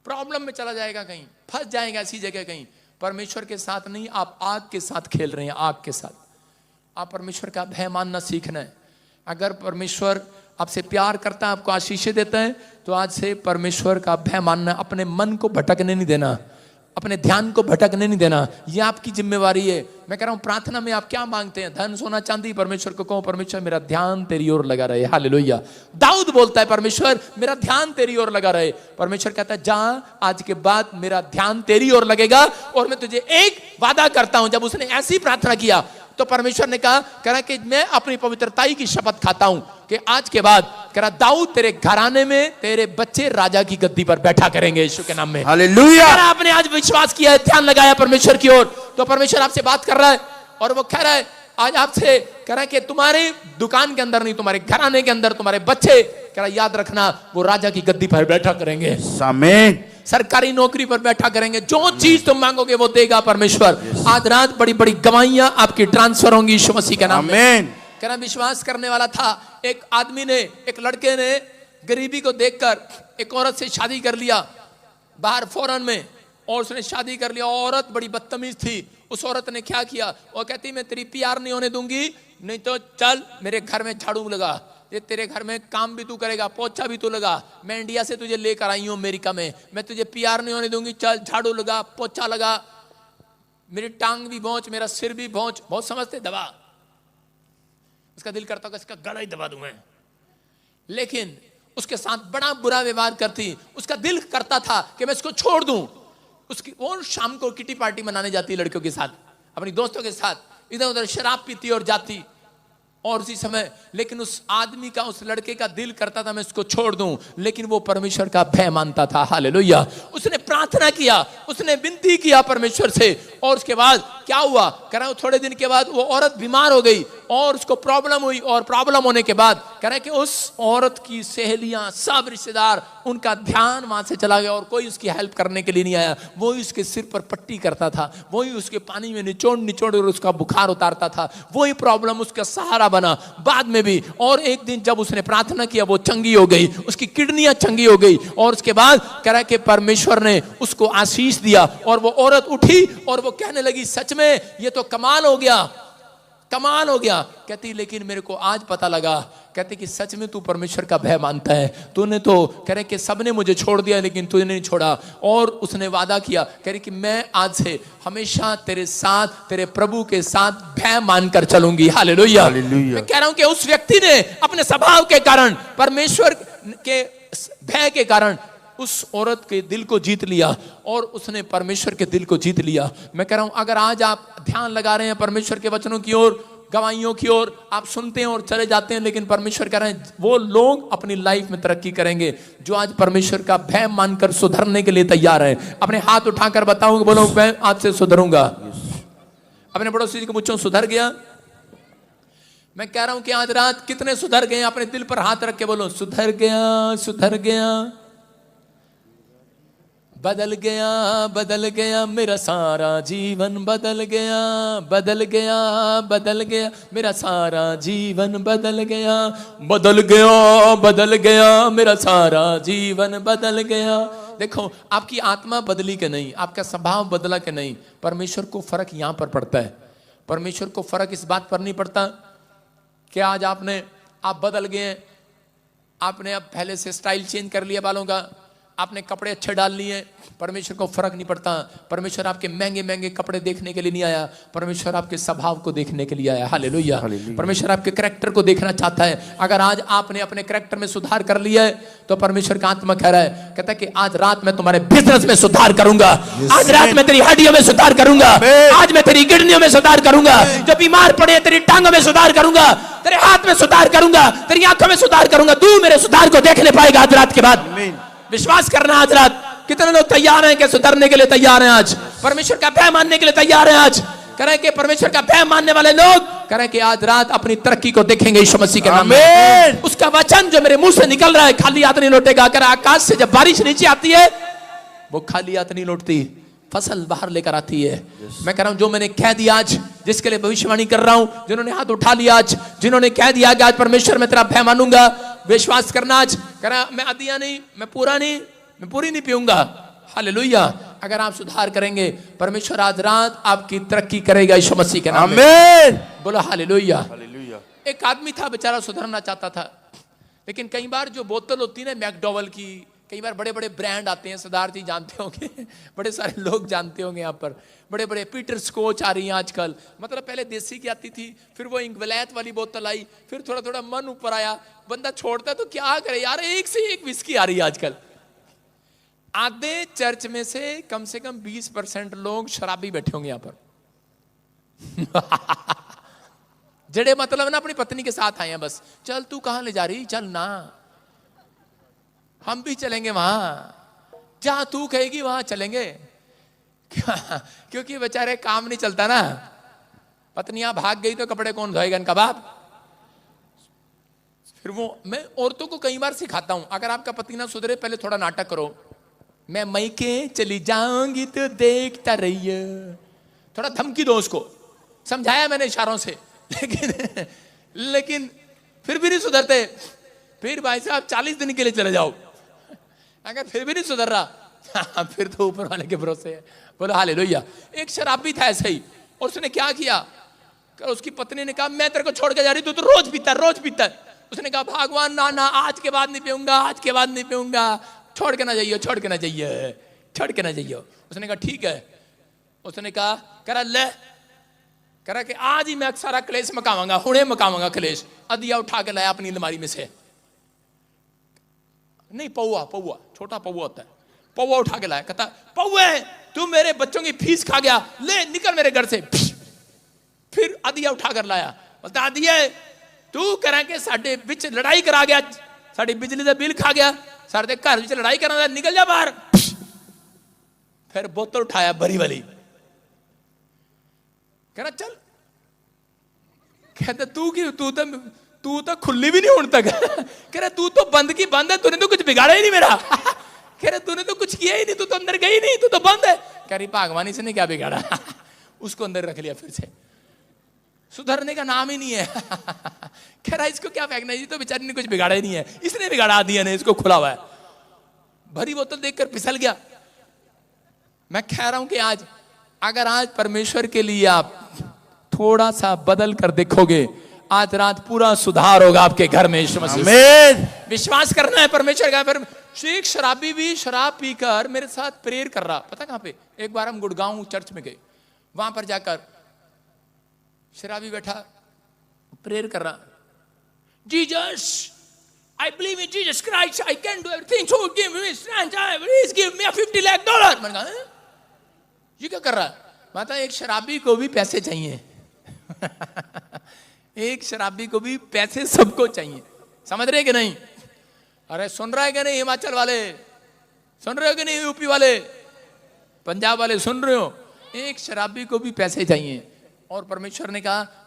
प्रॉब्लम में चला जाएगा, कहीं फंस जाएगा ऐसी जगह कहीं। परमेश्वर के साथ नहीं, आप आग के साथ खेल रहे हैं, आग के साथ। आप परमेश्वर का भय मानना सीखना है। अगर परमेश्वर आपसे प्यार करता है, आपको आशीष देता है, तो आज से परमेश्वर का भय मानना, अपने मन को भटकने नहीं देना, अपने ध्यान को भटकने नहीं देना, ये आपकी जिम्मेवारी है। मैं कह रहा हूं प्रार्थना में आप क्या मांगते हैं, धन सोना चांदी, परमेश्वर को कहो परमेश्वर मेरा ध्यान तेरी ओर लगा रहे, हालेलुया। दाऊद बोलता है परमेश्वर मेरा ध्यान तेरी ओर लगा रहे, परमेश्वर कहता है जा आज के बाद मेरा ध्यान तेरी ओर लगेगा, और मैं तुझे एक वादा करता हूं। जब उसने ऐसी प्रार्थना किया तो परमेश्वर ने कहा कि मैं अपनी पवित्रताई की शपथ खाता हूं कि आज के बाद कह दाऊद तेरे घराने में तेरे बच्चे राजा की गद्दी पर बैठा करेंगे यीशु के नाम में, हालेलुया। आपने आज विश्वास किया है, ध्यान लगाया परमेश्वर की ओर, तो परमेश्वर आपसे बात कर रहा है, और वो कह रहा है आज आपसे, कह रहा है कि तुम्हारे दुकान के अंदर नहीं, तुम्हारे घराने के अंदर तुम्हारे बच्चे, कह रहा याद रखना वो राजा की गद्दी पर बैठा करेंगे, आमीन। सरकारी नौकरी पर बैठा करेंगे, जो चीज तुम मांगोगे वो देगा परमेश्वर। आज रात बड़ी बड़ी गवाहियां आपकी ट्रांसफर होंगी यीशु मसीह के नाम में। कहना विश्वास करने वाला था, एक आदमी ने, एक लड़के ने गरीबी को देखकर एक औरत से शादी कर लिया बाहर फॉरेन में, और उसने शादी कर लिया। औरत बड़ी बदतमीज थी। उस औरत ने क्या किया, वो कहती मैं तेरी प्यार नहीं होने दूंगी, नहीं तो चल मेरे घर में झाड़ू लगा, ये तेरे घर में काम भी तू करेगा, पोछा भी तू लगा, मैं इंडिया से तुझे लेकर आई हूं अमेरिका में, मैं तुझे प्यार नहीं होने दूंगी, चल झाड़ू लगा, पोछा लगा, मेरी टांग भी भोंच, मेरा सिर भी भोंच, बहुत समझते दबा। उसका दिल करता होगा इसका गला ही दबा दूं मैं, लेकिन उसके साथ बड़ा बुरा व्यवहार करती। उसका दिल करता था कि मैं इसको छोड़ दूं। उसकी वो शाम को किटी पार्टी मनाने जाती लड़कियों के साथ, अपनी दोस्तों के साथ, इधर उधर शराब पीती और जाती, और उसी समय लेकिन उस आदमी का, उस लड़के का दिल करता था मैं इसको छोड़ दूं, लेकिन वो परमेश्वर का भय मानता था, हालेलुया। उसने प्रार्थना किया, उसने विनती किया परमेश्वर से, और उसके बाद क्या हुआ, कह रहा थोड़े दिन के बाद वो औरत बीमार हो गई और उसको प्रॉब्लम हुई, और प्रॉब्लम होने के बाद कह रहा कि उस औरत की सहेलियां, सब रिश्तेदार, उनका ध्यान वहां से चला गया और कोई उसकी हेल्प करने के लिए नहीं आया। वो ही उसके सिर पर पट्टी करता था, वो ही उसके पानी में निचोड़ निचोड़ कर उसका बुखार उतारता था, वही प्रॉब्लम उसका सहारा बना बाद में भी। और एक दिन जब उसने प्रार्थना किया वो चंगी हो गई, उसकी किडनियां चंगी हो गई, और उसके बाद कह रहा कि परमेश्वर ने उसको आशीष दिया, और वो औरत उठी और वो कहने लगी सच में ये तो कमाल हो गया, कमाल हो गया। कहती लेकिन मेरे को आज पता लगा, कहते कि सच में तू परमेश्वर का भय मानता है, तूने तो कह रहे कि सबने मुझे छोड़ दिया लेकिन तूने नहीं छोड़ा। और उसने वादा किया, कह रही कि मैं आज से हमेशा तेरे साथ, तेरे प्रभु के साथ भय मानकर चलूंगी, हालेलुया। मैं कह रहा हूं कि उस व्यक्ति ने अपने स्वभाव के कारण, परमेश्वर के भय के कारण उस औरत के दिल को जीत लिया, और उसने परमेश्वर के दिल को जीत लिया। मैं कह रहा हूं अगर आज आप ध्यान लगा रहे हैं परमेश्वर के वचनों की ओर, गवाहियों की ओर, आप सुनते हैं और चले जाते हैं, लेकिन परमेश्वर कह रहे हैं वो लोग अपनी लाइफ में तरक्की करेंगे जो आज परमेश्वर का भय मानकर सुधरने के लिए तैयार है। अपने हाथ उठाकर बताओ, बोलो मैं आज से सुधरूंगा। अपने पड़ोसी जी को पूछो सुधर गया। मैं कह रहा हूं कि आज रात कितने सुधर गए, अपने दिल पर हाथ रख के बोलो सुधर गया, सुधर गया, बदल गया, बदल गया, मेरा सारा जीवन बदल गया, बदल गया, बदल गया, मेरा सारा जीवन बदल गया, बदल गया, बदल गया, मेरा सारा जीवन बदल गया। देखो आपकी आत्मा बदली के नहीं, आपका स्वभाव बदला के नहीं, परमेश्वर को फर्क यहां पर पड़ता है। परमेश्वर को फर्क इस बात पर नहीं पड़ता कि आज आप बदल गए, आपने अब पहले से स्टाइल चेंज कर लिया बालों का, आपने कपड़े अच्छे डाल लिए, परमेश्वर को फर्क नहीं पड़ता। परमेश्वर आपके महंगे महंगे कपड़े देखने के लिए नहीं आया, परमेश्वर आपके स्वभाव को देखने के लिए आया, हालेलुया। परमेश्वर आपके कैरेक्टर को देखना चाहता है। अगर आज आपने अपने कैरेक्टर में सुधार कर लिया है तो परमेश्वर का आत्मा कह रहा है, कहता है कि आज रात मैं तुम्हारे बिजनेस में सुधार करूंगा, आज रात मैं तेरी हड्डियों में सुधार करूंगा, आज मैं तेरी किडनियों में सुधार करूंगा, जो बीमार पड़े तेरी टांगों में सुधार करूंगा, तेरे हाथ में सुधार करूंगा, तेरी आंखों में सुधार करूंगा। तू मेरे सुधार को देखने पाएगा आज रात के बाद। विश्वास करना आज रात। कितने लोग तैयार हैं कि सुधरने के लिए तैयार हैं, आज परमेश्वर का भय मानने के लिए तैयार हैं, आज कह रहे हैं कि परमेश्वर का भय मानने वाले लोग कह रहे हैं कि आज रात अपनी तरक्की को देखेंगे यीशु मसीह के नाम में। आमीन। उसका वचन जो मेरे मुंह से निकल रहा है खाली हाथ नहीं लौटेगा। कह रहा है आकाश से जब बारिश नीचे आती है वो खाली हाथ नहीं लौटती, फसल बाहर लेकर आती है। मैं कह रहा हूं जो मैंने कह दिया आज, जिसके लिए भविष्यवाणी कर रहा हूं, जिन्होंने हाथ उठा लिया आज, जिन्होंने कह दिया कि आज परमेश्वर मैं तेरा भय मानूंगा, विश्वास करना आज। कह रहा मैं आधिया नहीं, मैं पूरा नहीं, मैं पूरी नहीं पीऊंगा। हालेलुया। अगर आप सुधार करेंगे परमेश्वर आज रात आपकी तरक्की करेगा यीशु मसीह के नाम में। आमीन। बोलो हालेलुया। हालेलुया। एक आदमी था बेचारा, सुधरना चाहता था, लेकिन कई बार जो बोतल होती है ना मैकडॉवल की, कई बार बड़े बड़े ब्रांड आते हैं, सरदार जी जानते होंगे, बड़े सारे लोग जानते होंगे यहाँ पर, बड़े बड़े पीटर स्कॉच आ रही हैं आजकल। मतलब पहले देसी की आती थी, फिर वो इंग्लैंड वाली बोतल आई, फिर थोड़ा थोड़ा मन ऊपर आया, बंदा छोड़ता तो क्या करे यार, एक से एक विस्की आ रही है आजकल। आधे चर्च में से कम 20% लोग शराबी बैठे होंगे यहाँ पर। जड़े मतलब ना अपनी पत्नी के साथ आए हैं, बस चल तू कहां ले जा रही, चल ना हम भी चलेंगे वहां, जहां तू कहेगी वहां चलेंगे। क्योंकि बेचारे काम नहीं चलता ना, पत्नियां भाग गई तो कपड़े कौन धोएगा इनका बाप। फिर वो मैं औरतों को कई बार सिखाता हूं, अगर आपका पति ना सुधरे पहले थोड़ा नाटक करो, मैं मैके चली जाऊंगी तो देखता रहिए, थोड़ा धमकी दो उसको। समझाया मैंने इशारों से, लेकिन फिर भी नहीं सुधरते। फिर भाई साहब 40 दिन के लिए चले जाओ, अगर फिर भी नहीं सुधर रहा फिर तो ऊपर वाले के भरोसे है। बोलो हालेलुया। एक शराबी था ऐसे ही, और उसने क्या किया, उसकी पत्नी ने कहा मैं तेरे को छोड़ के जा रही, तू तो रोज पीता रोज पीता। उसने कहा भगवान ना ना, आज के बाद नहीं पीऊंगा, आज के बाद नहीं पीऊंगा, छोड़ के ना जाइए, छोड़ के ना जाइए, छोड़ के ना जाइए। उसने कहा ठीक है। उसने कहा करा ले, करा कि आज ही मैं सारा क्लेश मकावांगा, हुणे मकावांगा क्लेश। अदिया उठा के लाया अपनी अलमारी में से, नहीं पौआ, पौआ छोटा पौआ होता है, पौआ उठा के लाया। कहता पौए तू मेरे बच्चों की फीस खा गया, ले निकल मेरे घर से। फिर अदिया उठा कर लाया, बोलता अदिया तू करा के साडे बिच लड़ाई करा गया, साडी बिजली का बिल खा गया, साडे घर विच लड़ाई करा, निकल जा बाहर। फिर बोतल उठाया बरी वाली, कहना चल। कहता तू की तू तो खुली भी नहीं हूं तक। कह रहा तू तो बंद की बंद है, तूने तो कुछ बिगाड़ा ही नहीं मेरा। कह रहा तूने तो कुछ किया ही नहीं, तू तो अंदर गई नहीं, तू तो बंद है। कह रही भगवान से ने क्या बिगाड़ा, उसको अंदर रख लिया फिर से, सुधरने का नाम ही नहीं है। कह रहा इसको क्या फेंकना है, तो बेचारी ने कुछ बिगाड़ा ही नहीं है, इसने बिगाड़ा दिया ने, इसको खुला हुआ है। भरी बोतल देखकर फिसल गया। मैं कह रहा हूं कि आज अगर आज परमेश्वर के लिए आप थोड़ा सा बदल कर देखोगे, आज रात पूरा सुधार होगा आपके घर में यीशु मसीह। आमीन। विश्वास करना है परमेश्वर का। फिर एक शराबी भी शराब पीकर मेरे साथ प्रेयर कर रहा, पता कहां पे, एक बार हम गुड़गांव चर्च में गए, वहां पर जाकर शराबी बैठा प्रेयर कर रहा, Jesus I believe in Jesus Christ, I can do everything, so give me strength, please give me $50 lakh। मैंने कहा ये क्या कर रहा है। माता एक शराबी को भी पैसे चाहिए। एक शराबी को भी पैसे सबको चाहिए, समझ रहे कि नहीं। अरे सुन रहा है कि नहीं, हिमाचल वाले सुन रहे हो कि नहीं, यूपी वाले, पंजाब वाले सुन रहे हो, एक शराबी को भी पैसे चाहिए। और परमेश्वर ने कहा